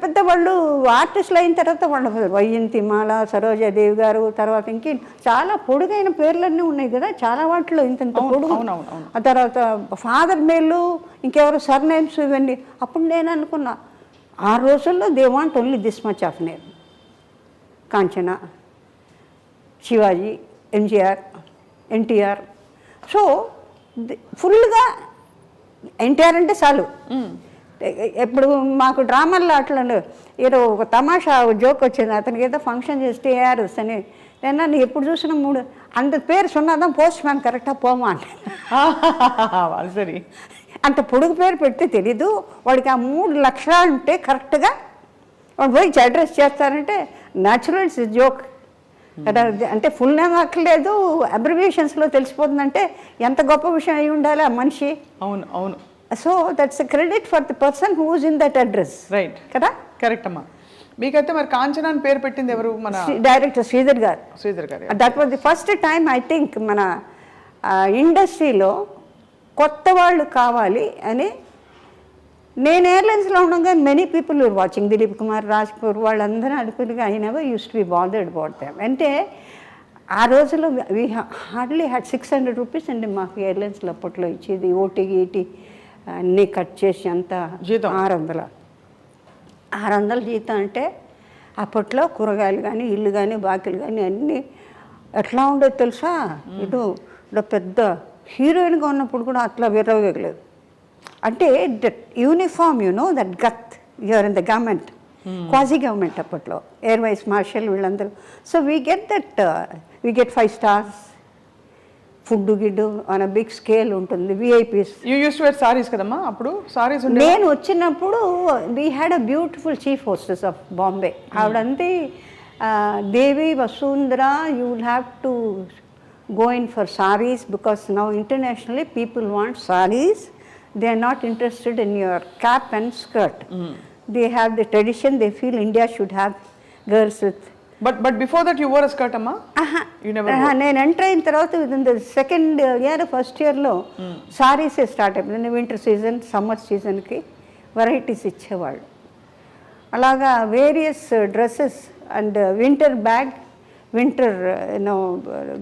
పెద్ద వాళ్ళు ఆర్టిస్టులు అయిన తర్వాత వాళ్ళు వైజయంతి మాల, సరోజాదేవి గారు, తర్వాత ఇంకే చాలా పొడుగైన పేర్లన్నీ ఉన్నాయి కదా చాలా వాటిలో, ఇంత పొడుగు. ఆ తర్వాత ఫాదర్ మేళ్ళు, ఇంకెవరు సర్నేమ్స్, ఇవన్నీ. అప్పుడు నేను అనుకున్నా ఆ రోజుల్లో they want only this much of name. Kanchana, Shivaji, MGR, NTR. So ఫుల్గా ఎన్టీఆర్ అంటే చాలు. ఎప్పుడు మాకు డ్రామాల్లో అట్లా ఏదో ఒక తమాషా జోక్ వచ్చింది, అతనికి ఏదో ఫంక్షన్ చేస్తే ఏఆర్ఎస్ అని. నేను ఎప్పుడు చూసినా 3 అంత పేరు సున్నాదాం పోస్ట్ మ్యాన్ కరెక్టా పోమా అంటే సరే అంత పొడుగు పేరు పెడితే తెలీదు వాడికి. ఆ 3 లక్షణాలు ఉంటే కరెక్ట్గా వాడు పోయి అడ్రస్ చేస్తారంటే న్యాచురల్ ఇట్స్ జోక్ కదా. అంటే ఫుల్ నేమ్ అక్కర్లేదు, అబ్రివియేషన్స్లో తెలిసిపోతుందంటే ఎంత గొప్ప విషయం అయి ఉండాలి ఆ మనిషి. అవును అవును. So that's a credit for the person who is in that address. Right కదా, కరెక్ట్ అమ్మా. మీకైతే మరి కాంచన అని పేరు పెట్టింది ఎవరు? మన డైరెక్టర్ శ్రీధర్ గారు. శ్రీధర్ గారు. That was the first time I think మన ఇండస్ట్రీలో కొత్త వాళ్ళు కావాలి అని. నేను ఎయిర్లైన్స్లో ఉండగా many people were watching, Dilip Kumar, Raj Kapoor వాళ్ళందరూ అనుకునిగా I never use to be bothered about them. అంటే ఆ రోజుల్లో వీ హార్డ్లీ హ్యాడ్ 600 రూపీస్ అండి మాకు ఎయిర్లైన్స్లో అప్పట్లో ఇచ్చేది. ఓటీ గీటీ అన్నీ కట్ చేసి అంతా జీతం 600 జీతం. అంటే అప్పట్లో కూరగాయలు కానీ ఇల్లు కానీ బాకీలు కానీ అన్నీ ఎట్లా ఉండేది తెలుసా? ఇటు పెద్ద హీరోయిన్గా ఉన్నప్పుడు కూడా అట్లా విరవగలేదు. అంటే that uniform that got you're in the government, quasi government అప్పట్లో, ఎయిర్ వైస్ మార్షల్ వీళ్ళందరూ. So we get 5 stars, food గిడ్డు ఆన్ అ బిగ్ స్కేల్ ఉంటుంది. VIPs. You use to wear saris కదమ్మా అప్పుడు? సారీస్ నేను వచ్చినప్పుడు we had a beautiful chief hostess of Bombay. ఆవిడంతే Devi Vasundhara, you will have to go in for sarees because now internationally people want sarees. They are not interested in your cap and skirt. They have the tradition. They feel India should have girls with. But before that you wore a skirt, amma? You never. నేను ఎంటర్ అయిన తర్వాత within the second year, first year లో sarees స్టార్ట్ అయిపోయింది. వింటర్ సీజన్, సమ్మర్ సీజన్కి వెరైటీస్ ఇచ్చేవాళ్ళు. అలాగా various dresses and winter bag, winter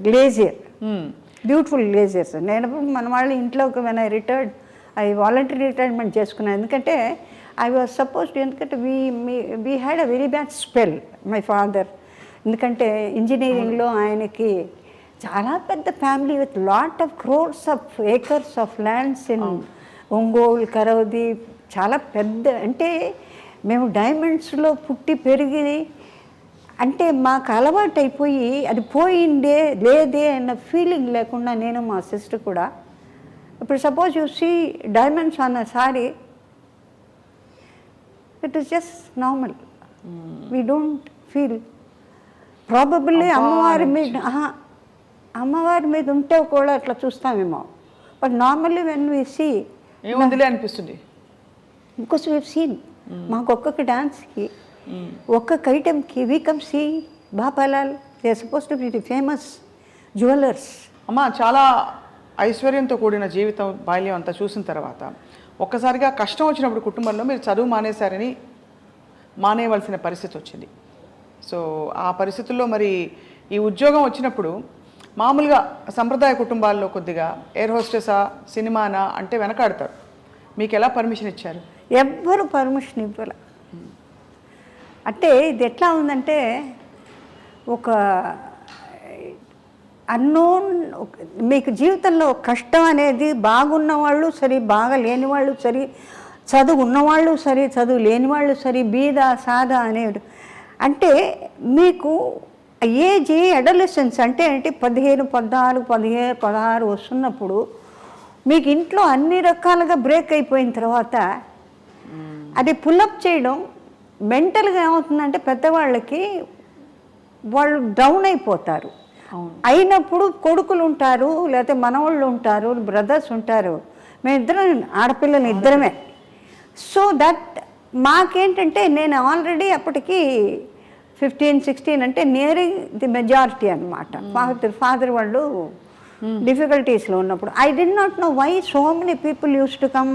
glazier, beautiful glaziers. నేను మన వాళ్ళ ఇంట్లోకి when I retired, I voluntary retirement చేసుకున్నాను. ఎందుకంటే ఐ వాజ్ సపోజ్డ్, ఎందుకంటే we had a very bad spell, my father. ఎందుకంటే ఇంజనీరింగ్లో ఆయనకి చాలా పెద్ద family with lot of crores of acres of lands in Ongole, Karavadi, చాలా పెద్ద. అంటే మేము డైమండ్స్లో పుట్టి పెరిగి, అంటే మాకు అలవాటు అయిపోయి అది పోయిందే లేదే అన్న ఫీలింగ్ లేకుండా నేను మా సిస్టర్ కూడా. ఇప్పుడు suppose you see diamonds on a sari, it is just normal. We don't feel. Probably అమ్మవారి మీద ఉంటే కూడా అట్లా చూస్తామేమో. But normally when we see అనిపిస్తుంది. బికాస్ వీ సీన్ మాకు ఒక్కొక్క డాన్స్కి, ఒక్కొక్క ఐటెంకి we come see Bapalal, they are suppose to be the famous jewellers. అమ్మ, చాలా ఐశ్వర్యంతో కూడిన జీవితం, బాల్యం అంతా చూసిన తర్వాత ఒక్కసారిగా కష్టం వచ్చినప్పుడు కుటుంబంలో మీరు చదువు మానేయవలసిన పరిస్థితి వచ్చింది. సో ఆ పరిస్థితుల్లో మరి ఈ ఉద్యోగం వచ్చినప్పుడు మామూలుగా సంప్రదాయ కుటుంబాల్లో కొద్దిగా ఎయిర్ హోస్టెసా, సినిమానా అంటే వెనకాడతారు. మీకు ఎలా పర్మిషన్ ఇచ్చారు? ఎవ్వరు పర్మిషన్ ఇవ్వాలి. అంటే ఇది ఎట్లా ఉందంటే, ఒక అన్నోన్, మీకు జీవితంలో కష్టం అనేది బాగున్న వాళ్ళు సరే, బాగా లేని వాళ్ళు సరే, చదువు ఉన్నవాళ్ళు సరే, చదువు లేని వాళ్ళు సరే, బీద సాదా అనేది. అంటే మీకు ఏజ్ అడోలెసెన్స్ అంటే ఏంటి, 15, 14, 15, 16 వస్తున్నప్పుడు మీకు ఇంట్లో అన్ని రకాలుగా బ్రేక్ అయిపోయిన తర్వాత అది పుల్అప్ చేయడం మెంటల్గా ఏమవుతుందంటే, పెద్దవాళ్ళకి వాళ్ళు డౌన్ అయిపోతారు. అయినప్పుడు కొడుకులు ఉంటారు, లేకపోతే మనవాళ్ళు ఉంటారు, బ్రదర్స్ ఉంటారు. మేమిద్దరం ఆడపిల్లలు ఇద్దరమే. సో దట్ మాకేంటంటే, నేను ఆల్రెడీ అప్పటికి 15, 16 అంటే నియరింగ్ ది మెజారిటీ అనమాట. ఫాదర్ వాళ్ళు డిఫికల్టీస్లో ఉన్నప్పుడు I did not know why so many people use to come.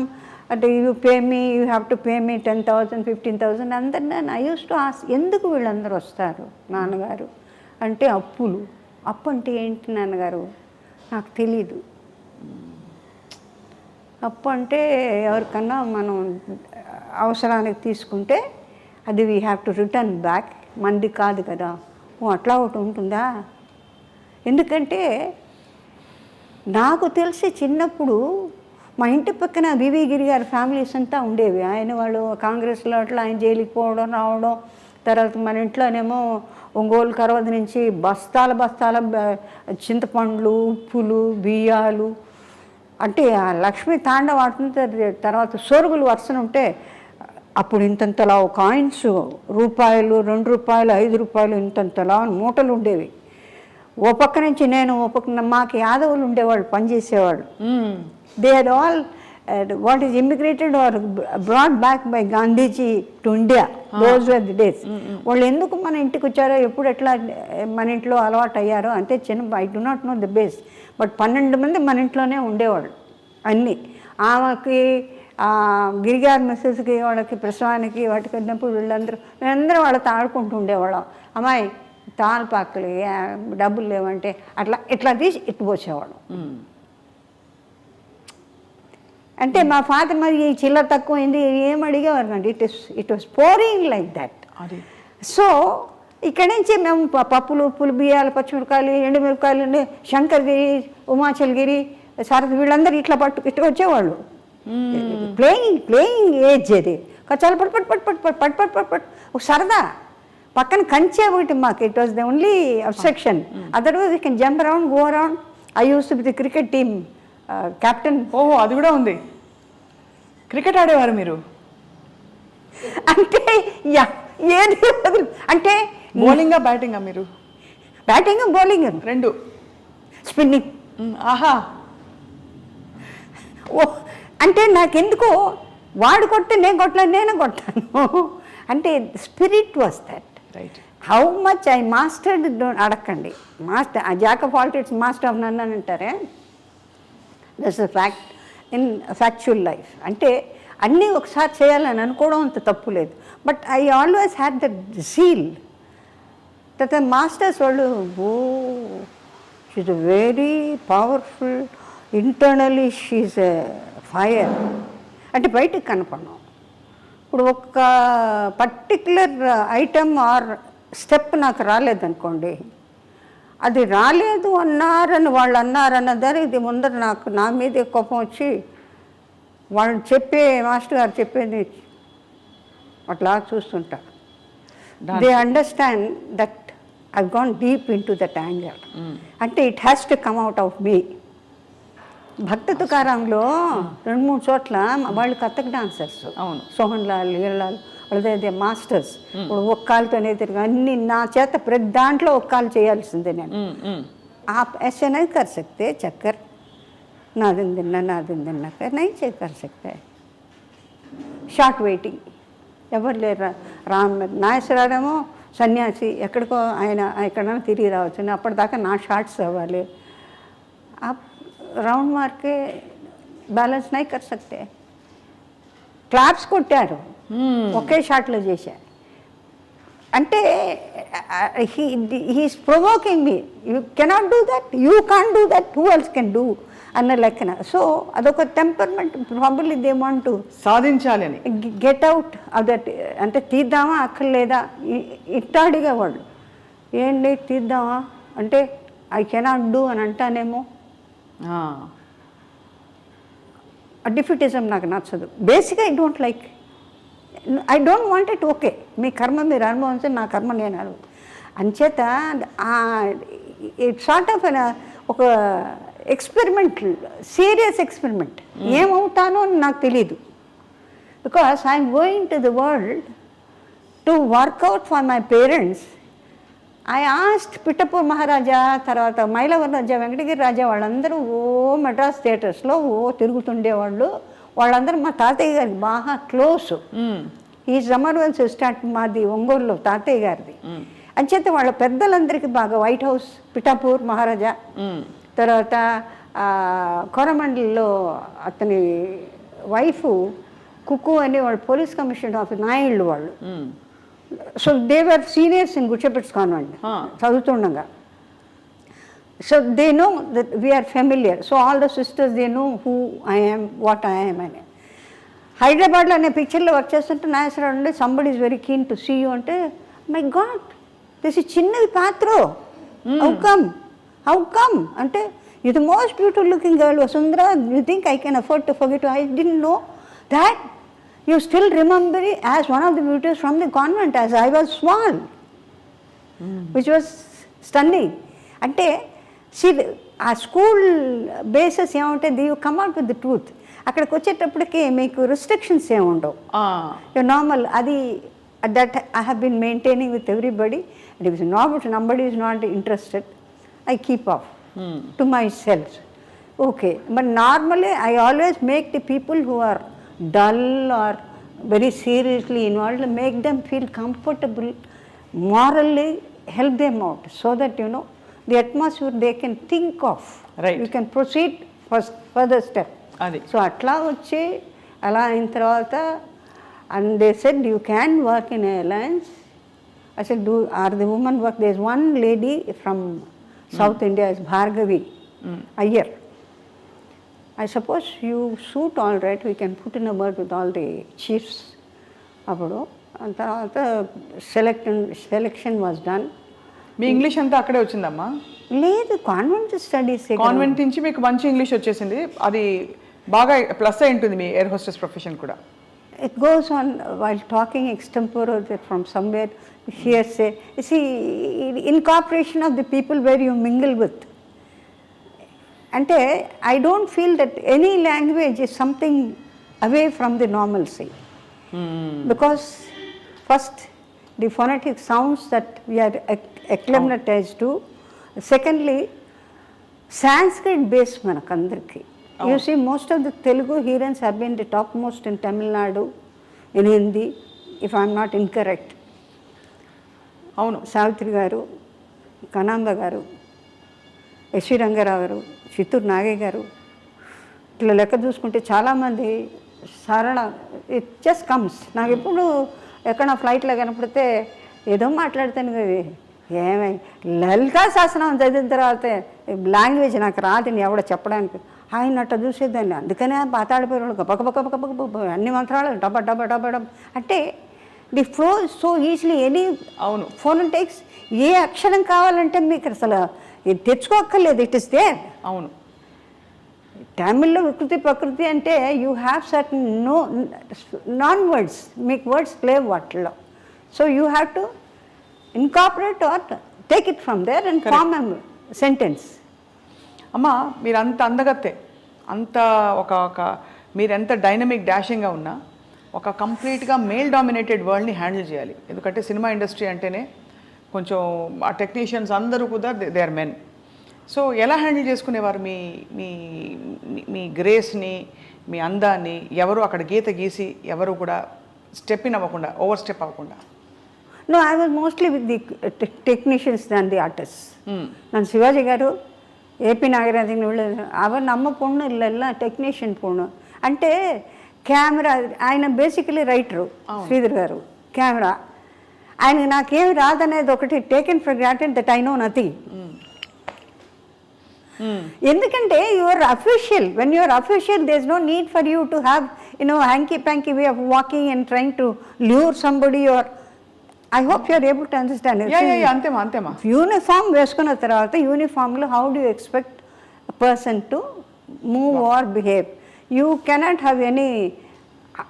అంటే you pay me, you have to pay me 10,000, 15,000 అందరు. నేను ఐ యూస్ టు ఆస్క్, ఎందుకు వీళ్ళందరూ వస్తారు నాన్నగారు అంటే? అప్పులు. అప్పు అంటే ఏంటి నాన్నగారు నాకు తెలీదు. అప్పు అంటే ఎవరికన్నా మనం అవసరానికి తీసుకుంటే అది we have to return back, మంది కాదు కదా. ఓ అట్లా ఒకటి ఉంటుందా? ఎందుకంటే నాకు తెలిసి చిన్నప్పుడు మా ఇంటి పక్కన బివి గిరి గారి ఫ్యామిలీస్ అంతా ఉండేవి. ఆయన వాళ్ళు కాంగ్రెస్లో అట్లా ఆయన జైలుకి పోవడం రావడం. తర్వాత మన ఇంట్లోనేమో ఒంగోలు కరవది నుంచి బస్తాల చింతపండ్లు, ఉప్పులు, బియ్యాలు. అంటే ఆ లక్ష్మీ తాండవ ఆడుతుంది. తర్వాత సోరుగులు వరుసన ఉంటే అప్పుడు ఇంతంతలా కాయిన్స్, రూపాయలు, 2 రూపాయలు, 5 రూపాయలు ఇంతంతలా మూటలు ఉండేవి. ఓ పక్క నుంచి నేను, ఓ పక్కన మాకు యాదవులు ఉండేవాళ్ళు, పనిచేసేవాళ్ళు. They are all what is immigrated or brought back by Gandhiji to India. Those were the days. వాళ్ళు ఎందుకు మన ఇంటికి వచ్చారో ఎప్పుడు ఎట్లా మన ఇంట్లో అలవాటు అయ్యారో అంటే చిన్న I do not know the base, but 12 మంది మన ఇంట్లోనే ఉండేవాళ్ళు అన్నీ. ఆమెకి గిరిగారి మిస్సెస్కి వాళ్ళకి ప్రసవానికి వాటికి వెళ్ళినప్పుడు మేమందరం వాళ్ళతో ఆడుకుంటూ ఉండేవాళ్ళం. అమ్మాయి తాల్పాకులు డబ్బులు లేవంటే ఇట్లా తీసి ఇటు పోసేవాళ్ళం. అంటే మా ఫాదర్ మరి ఈ చిల్లర తక్కువైంది ఏం అడిగేవారు అండి. It was pouring like that. So ఇక్కడి నుంచి మేము పప్పులు ఉప్పులు బియ్యాలు పచ్చిమిరకాయలు ఎండుమిరకాయలు శంకర్గిరి ఉమాచల్గిరి సారథి వీళ్ళందరూ ఇట్లా ఇట్లా వచ్చేవాళ్ళు. ప్లేయింగ్ ఏజ్ అది చాలా పట్ ఒక సరదా. పక్కన కంచే ఒకటి మాకు. It was the only obstruction. Otherwise you can jump around, go around. I used to be the cricket team captain. ఓహో, అది కూడా ఉంది. క్రికెట్ ఆడేవారు మీరు? అంటే ఏది అంటే బౌలింగా బ్యాటింగా మీరు? బ్యాటింగ్ బౌలింగ్ రెండు. స్పిన్నింగ్. ఆహా. ఓ అంటే నాకెందుకో వాడు కొడితే నేను కొట్టలేదు, నేను కొట్టాను అంటే spirit was that. Right. How much I mastered అడగండి. Master jack of all trades master of none అని అంటారే. That's a fact in factual life. అంటే అన్నీ ఒకసారి చేయాలని అనుకోవడం అంత తప్పు లేదు. But I always had that zeal. తర్వాత మాస్టర్స్ వాళ్ళు she very powerful, internally she a fire. అంటే బయటికి కనపడను. ఇప్పుడు ఒక పర్టిక్యులర్ ఐటమ్ ఆర్ స్టెప్ నాకు రాలేదనుకోండి, అది రాలేదు అన్నారని వాళ్ళు అన్నారన్న దాని ఇది ముందర నా మీదే కోపం వచ్చి వాళ్ళు మాస్టర్ గారు చెప్పేది అట్లా చూస్తుంటా. They understand that I gone deep into that angle. అంటే it has to come out of me. Bhakta తుకారాంలో 2-3 చోట్ల వాళ్ళు కథక్ డాన్సర్స్. అవును. సోహన్ లాల్, వీళ్ళలాల్ వాళ్ళదే మాస్టర్స్. ఇప్పుడు ఒక్కాలతోనే తిరిగి అన్ని నా చేత ప్రతి దాంట్లో ఒక్కాలు చేయాల్సిందే నేను. आप ऐसे नहीं कर सकते चक्कर, ना दिन कर नहीं चेक कर सकते. షార్ట్ వెయిటింగ్ ఎవరు లేరు. నాగేశ్వరరావు సన్యాసి, ఎక్కడికో ఆయన ఎక్కడైనా తిరిగి రావచ్చు. అప్పటిదాకా నా షార్ట్స్ అవ్వాలి. రౌండ్ మార్కే బ్యాలెన్స్ నై కర్ సక్తే. క్లాప్స్ కొట్టారు, ఒకే షాట్లో చేశారు. అంటే he's provoking me. You cannot do that, you can do that, who else can do అన్న లెక్కన. సో అదొక temperament. Probably they want to సాధించాలి అని గెట్ అవుట్ ఆఫ్ దట్. అంటే తీద్దామా అక్కర్లేదా ఇట్టాడిగా వాళ్ళు. ఏంటి తీద్దామా అంటే ఐ కెనాట్ డూ అని అంటానేమో. డిఫిటిజం నాకు నచ్చదు. బేసిక్గా I don't like, I don't want it. Okay, మీ కర్మ మీరు అనుభవించి నా కర్మ నేను అనుభవం అంచేత ఇట్ సార్ట్ ఆఫ్ ఒక ఎక్స్పెరిమెంట్, సీరియస్ ఎక్స్పెరిమెంట్. ఏమవుతానో అని నాకు తెలీదు. Because I'm going to the world to work out for my parents. I asked Pithapur Maharaja, తర్వాత మైలవరం రాజా, వెంకటగిరి రాజా వాళ్ళందరూ మెడ్రాస్ థియేటర్స్లో తిరుగుతుండేవాళ్ళు. వాళ్ళందరూ మా తాతయ్య గారికి బాగా క్లోజ్. ఈ సమర్వెన్స్ స్టార్ట్ మాది ఒంగోలులో తాతయ్య గారిది. అంచేత వాళ్ళ పెద్దలందరికీ బాగా. వైట్ హౌస్ పిఠాపూర్ మహారాజా, తర్వాత కోరమండలిలో అతని వైఫ్ కుక్కు అని వాళ్ళు పోలీస్ కమిషనర్ ఆఫ్ నాయుళ్ళు వాళ్ళు. So they were seniors in Good Shepherd's convent చదువుతుండగా. So they know that we're familiar. So all the sisters they know who I am, what I am అని. హైదరాబాద్లో అనే పిక్చర్లో వర్క్ చేస్తుంటే నాగేశ్వరరావు అంటే somebody is very keen to see you అంటే, మై గాడ్ దిస్ ఇస్ చిన్నది పాత్ర, హౌ కమ్ అంటే you the most beautiful looking girl Vasundhara, you think I can afford to forget. I didn't know that you still remember it as one of the beauties from the convent as I was small, which was stunning. అంటే ఆ స్కూల్ బేసెస్ ఏముంటుంది, you come out with the truth. అక్కడికి వచ్చేటప్పటికి మీకు రిస్ట్రిక్షన్స్ ఏమి ఉండవు. You normal. అది that I have been maintaining with everybody. It is not, somebody is not interested, I keep off to my self. Okay, but normally I always make the people who are dull or very seriously involved, make them feel comfortable, morally help them out, so that the atmosphere they can think of. Right. You can proceed first further step. అది సో అట్లా వచ్చి అలా అయిన తర్వాత and they said you can work in alliance. I said, are the women work? There's one lady from South India, is Bhargavi Iyer. I suppose you suit all right, we can put in a word with all the chiefs. అప్పుడు తర్వాత selection was done. Me English అంతా అక్కడే వచ్చిందమ్మా? లేదు, కాన్వెంట్ స్టడీస్. కాన్వెంట్ నుంచి మీకు మంచి ఇంగ్లీష్ వచ్చేసింది, అది బాగా ప్లస్ అయి ఉంటుంది మీ ఎయిర్ హోస్టెస్ ప్రొఫెషన్ కూడా. It goes on while talking extempore from somewhere, hearsay. You see, incorporation of the people where you mingle with. Ante, I don't feel that any language is something away from the normalcy. Because first, the phonetic sounds that we are acclimatized to. Secondly, Sanskrit based manakandariki. You see, most of the Telugu hearers have been the topmost in Tamil Nadu, in Hindi, if I am not incorrect. అవును, సావిత్రి గారు, కనాంబ గారు, ఎస్వి రంగారావు గారు, చిత్తూరు నాగయ్య గారు, ఇట్లా లెక్క చూసుకుంటే చాలామంది సరళ, ఇట్ జస్ట్ కమ్స్. నాకు ఎప్పుడు ఎక్కడ ఫ్లైట్లో కనపడితే ఏదో మాట్లాడతాను కదా, ఏమై లలితా శాసనం చదివిన తర్వాత లాంగ్వేజ్ నాకు రాదని ఎవడో చెప్పడానికి, ఆయన అట్ట చూసేదాన్ని. అందుకనే పాతాడిపోయాడు పక్క పక్క పక్క పక్క అన్ని మంత్రాలు డబ్బా డబ్బా డబ్బా డబ్బా అంటే the flow so easily. Any అవును, ఫోనెటిక్స్ ఏ అక్షరం కావాలంటే మీకు అసలు ఇది తెచ్చుకోక్కర్లేదు, ఇట్ ఇస్ దేర్. అవును, తమిళ్లో వికృతి ప్రకృతి అంటే you have certain non words, మీకు వర్డ్స్ లేవు వాటిల్లో. So you have to incorporate or take it from there and form a sentence. అమ్మ మీరు అంత అందగత్తే, అంత ఒక మీరు ఎంత డైనమిక్ డాషింగ్గా ఉన్నా ఒక కంప్లీట్గా మేల్ డామినేటెడ్ వరల్డ్ని హ్యాండిల్ చేయాలి. ఎందుకంటే సినిమా ఇండస్ట్రీ అంటేనే కొంచెం ఆ టెక్నీషియన్స్ అందరూ కూడా దే ఆర్ మెన్. సో ఎలా హ్యాండిల్ చేసుకునేవారు మీ మీ మీ గ్రేస్ని, మీ అందాన్ని? ఎవరు అక్కడ గీత గీసి ఎవరు కూడా స్టెప్ ఇన్ అవ్వకుండా, ఓవర్ స్టెప్ అవ్వకుండా? No, I was mostly with the technicians than the artists. ನಾನು ಶಿವಾಜಿ గారు, ఏపీ నాగరాజన్ వీళ్ళు అవర్ నమ్మ పొన్ను ఇళ్ళ టెక్నీషియన్ పొన్ను అంటే కెమెరా. ఆయన బేసికలీ రైటరు శ్రీధర్ గారు, కెమెరా. ఆయన నాకేమి రాదనేది ఒకటి taken for granted that I know nothing. ఎందుకంటే your official, when your official there is no need for you to have hanky panky way of walking and trying to lure somebody. Your I hope you are able to understand. అంతేమా. యూనిఫామ్ వేసుకున్న తర్వాత యూనిఫామ్లో how do expect a person to move or behave? You cannot have any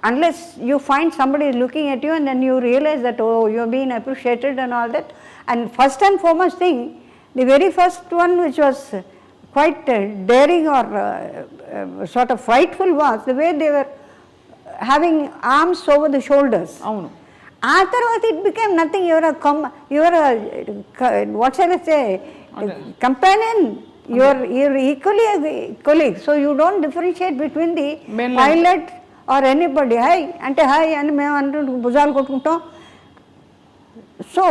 unless you find somebody is looking at you and then you realize that, oh, you're being appreciated and all that. And first and foremost thing, the very first one which was quite daring or sort of frightful was the way they were having arms over the shoulders. అవును. ఆ తర్వాత it became nothing. Your what shall I say companion, your equally colleague. So you don't differentiate between the pilot or anybody. Hi అంటే హై అని మేము అంటూ భుజాలు కొట్టుకుంటాం. సో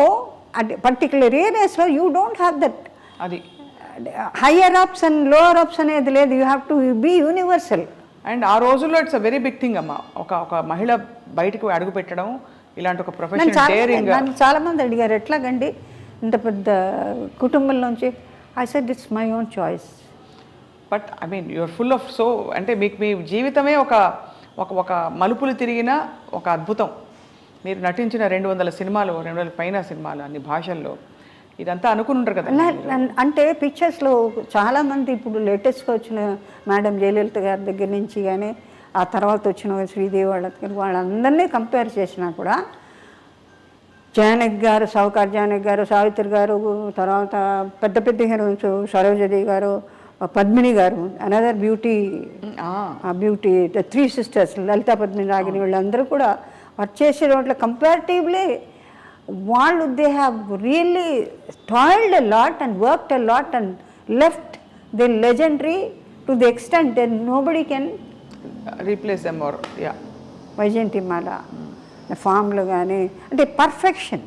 అట్ పర్టికులర్ ఏరియాస్లో యూ డోంట్ హ్యావ్ దట్. అది higher ups and lower ups అనేది లేదు. You have to be universal. And ఆ రోజుల్లో it's a very big thing అమ్మ, ఒక మహిళ బయటకు అడుగు పెట్టడం, ఇలాంటి ఒక ప్రొఫెషన్. నన్ను చాలామంది అడిగారు, ఎట్లాగండి ఇంత పెద్ద కుటుంబంలోంచి? I said it's my own choice. But I mean you're full of so, అంటే మీకు మీ జీవితమే ఒక మలుపులు తిరిగిన ఒక అద్భుతం. మీరు నటించిన 200 సినిమాలు, 200 పైన సినిమాలు, అన్ని భాషల్లో, ఇదంతా అనుకుని ఉంటారు కదా. అంటే పిక్చర్స్లో చాలామంది ఇప్పుడు లేటెస్ట్గా వచ్చిన మేడం జయలలిత గారి దగ్గర నుంచి కానీ ఆ తర్వాత వచ్చిన శ్రీదేవి వాళ్ళ దగ్గర వాళ్ళందరినీ కంపేర్ చేసినా కూడా జానకి గారు, సౌకార్ జానకి గారు, సావిత్రి గారు, తర్వాత పెద్ద పెద్ద హీరోయిన్స్ సరోజదేవి గారు, పద్మిని గారు, another beauty, the 3 sisters Lalitha Padmini Ragini, వీళ్ళందరూ కూడా వచ్చేసే వాటిలో కంపారిటివ్లీ వాళ్ళు they have really toiled a lot and worked a lot and left the legendary to the extent then nobody can replace them or yeah Vyjayanthimala ఫామ్లు కానీ అంటే perfection,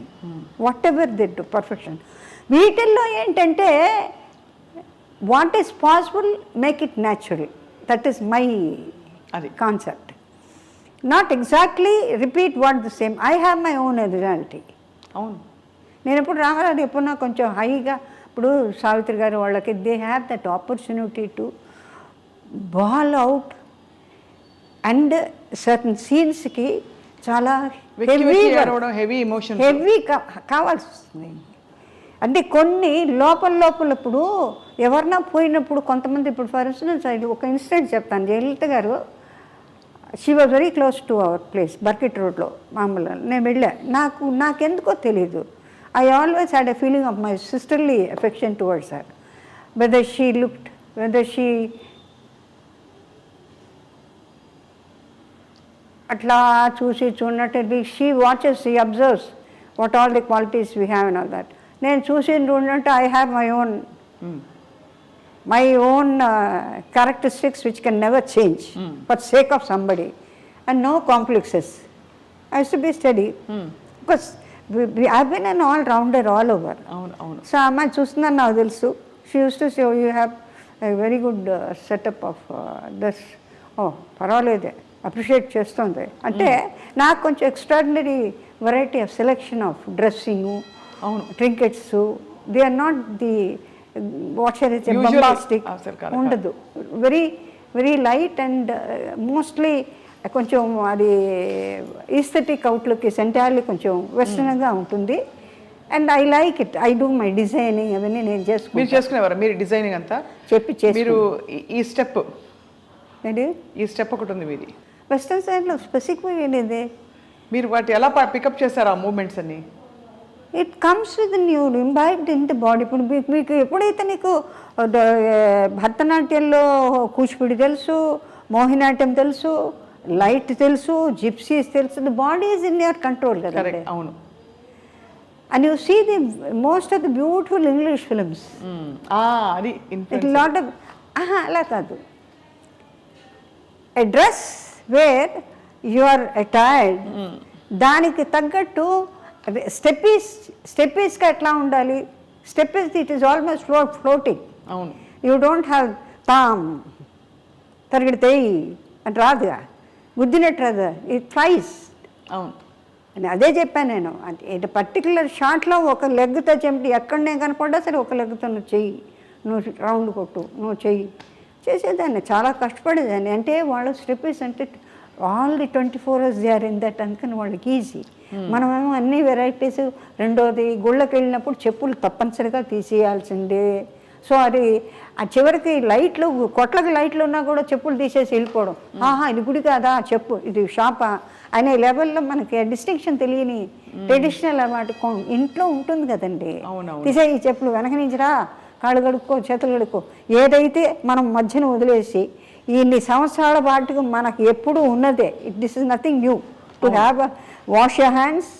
whatever the do perfection. వీటిల్లో ఏంటంటే what is possible make it natural, that is my అది concept. Not exactly repeat what the same. I have my own originality. అవును. నేను ఎప్పుడు రామారావు ఎప్పుడున్నా కొంచెం హైగా, ఇప్పుడు సావిత్రి గారు వాళ్ళకి they have that opportunity to bawl out and certain సీన్స్కి చాలా హెవీ ఎమోషన్ కావాల్సి వస్తుంది. అంటే కొన్ని లోపల ఇప్పుడు ఎవరన్నా పోయినప్పుడు కొంతమంది, ఇప్పుడు ఫర్ ఇన్స్టెన్స్ ఒక ఇన్సిడెంట్ చెప్తాను. జయలలిత గారు she was very close to our place, Burkit రోడ్లో మామూలు. నేను వెళ్ళా, నాకెందుకో తెలీదు, I always had a feeling of my sisterly affection towards her. Whether she atla చూసి చూడనట్టు, she watches, she observes what all the qualities we have and all that. నేను చూసి చూడనట్టు I have my own characteristics which can never change for sake of somebody, and no complexes. I used to be steady because I've been an all-rounder all over. అవును. సో అమ్మాయి చూస్తుందని నాకు తెలుసు. She use to say you have a very good setup of this. పర్వాలేదే, అప్రిషియేట్ చేస్తుంది. అంటే నాకు కొంచెం extraordinary variety of selection of dressing, trinkets. They are not the what shall it's bombastic ఉండదు. Very very light and mostly కొంచెం అది ఈస్థెటిక్ అవుట్లుక్ ఎంటైర్లీ కొంచెం వెస్టర్న్గా ఉంటుంది. And I like it. I do my designing అవన్నీ నేను చేసుకునేవారు. మీరు డిజైనింగ్ అంతా మీరు ఈ స్టెప్ ఏంటి ఈ స్టెప్ ఒకటి ఉంది మీది వెస్టర్న్ సైడ్లో స్పెసిఫిక్ ఏంటిది, మీరు వాటి ఎలా పికప్ చేశారు ఆ మూమెంట్స్ అన్ని? It comes with new imbibed in the body. ఇప్పుడు మీకు ఎప్పుడైతే నీకు భరతనాట్యంలో కూచిపూడి తెలుసు, మోహినాట్యం తెలుసు, లైట్ తెలుసు, జిప్సీస్ తెలుసు, the body is in your control కదా. అవును. And you see the most of the beautiful English films, అది లాట్ ఆఫ్ అలా కాదు. A dress where you are attired, దానికి తగ్గట్టు స్టెప్పీస్గా ఎట్లా ఉండాలి. స్టెప్పీస్ ఇట్ ఈస్ ఆల్మోస్ట్ ఫ్లోటింగ్. అవును. యూ డోంట్ హ్యావ్ తామ్ తరిగిడితేయి అని రాదుగా, గుద్దినట్టు రాదు, ఇట్ ఫ్లైస్. అవును. అని అదే చెప్పాను నేను. అంటే పర్టికులర్ షాట్లో ఒక లెగ్తో చెంపి ఎక్కడనే కనపడ్డా సరే ఒక లెగ్తో నువ్వు చెయ్యి, నువ్వు రౌండ్ కొట్టు, నువ్వు చెయ్యి చేసేదాన్ని. చాలా కష్టపడేదాన్ని. అంటే వాళ్ళు స్టెప్పీస్ అంటే all the 24 hours they are in that, అందుకని వాళ్ళకి ఈజీ. మనమేమో అన్ని వెరైటీస్. రెండోది గుళ్ళకి వెళ్ళినప్పుడు చెప్పులు తప్పనిసరిగా తీసేయాల్సిందే. సో అది ఆ చివరికి లైట్లు, కొట్లకి లైట్లు ఉన్నా కూడా చెప్పులు తీసేసి వెళ్ళిపోవడం. ఇది గుడి కాదా చెప్పు, ఇది షాపా అనే లెవెల్లో మనకి డిస్టింక్షన్ తెలియని ట్రెడిషనల్ అన్నమాట ఇంట్లో ఉంటుంది కదండి. తీసే ఈ చెప్పులు వెనక నుంచి రా, కాళ్ళు కడుక్కో, చేతులు కడుక్కో. ఏదైతే మనం మధ్యన వదిలేసి ఇన్ని సంవత్సరాల పాటుకు మనకు ఎప్పుడు ఉన్నదే. This is nothing new to have wash your hands,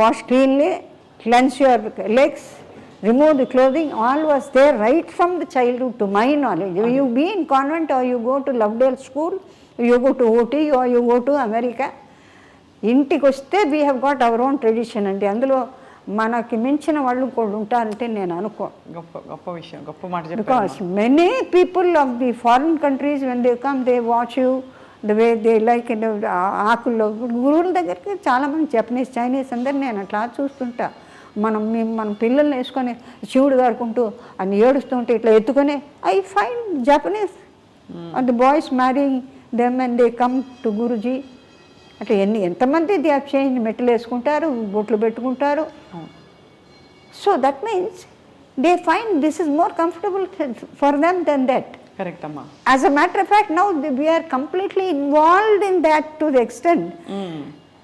wash cleanly, cleanse your legs, remove the clothing, all was there right from the childhood to my knowledge. You be in convent or you go to Lovedale school, you go to OT or you go to America. ఇంటికి వస్తే we have got our own tradition అండి. అందులో మనకి మించిన వాళ్ళు కూడా ఉంటారంటే నేను అనుకో. గొప్ప విషయం, గొప్ప మాట. Because many people of the foreign countries when they come they watch you the way they like. ఆకుల్లో గురువుల దగ్గరికి చాలామంది జపనీస్, చైనీస్ అందరు నేను అట్లా చూస్తుంటా. మన పిల్లల్ని వేసుకొని శివుడు గారుకుంటూ అని ఏడుస్తుంటే ఇట్లా ఎత్తుకొని I find Japanese and the boys marrying them and they come to Guruji. అంటే ఎంతమంది దే హ్యావ్ చేంజ్, మెట్లు వేసుకుంటారు, బొట్లు పెట్టుకుంటారు. So that means they find this is more comfortable for them then that. Correct అమ్మా. As a matter of fact now we're completely involved in that to the extent.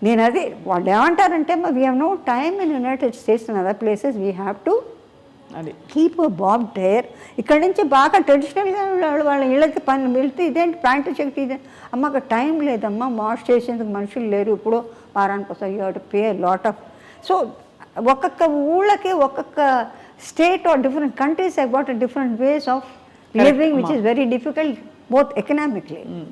నేను అది వాళ్ళు ఏమంటారంటే we have no time in United States and other places we have to keep a Bob dare. ఇక్కడ నుంచి బాగా ట్రెడిషనల్గా వాళ్ళ ఇళ్ళకి పని వెళ్తే ఇదేంటి ప్యాంటు చెక్కి ఇదే అమ్మ అక్కడ టైం లేదమ్మా, వాష్ చేసేందుకు మనుషులు లేరు, ఇప్పుడు వారానికి వస్తాయి, you to pay lot of. So ఒక్కొక్క ఊళ్ళకి ఒక్కొక్క state or different countries have got different ways of living which is very difficult both economically.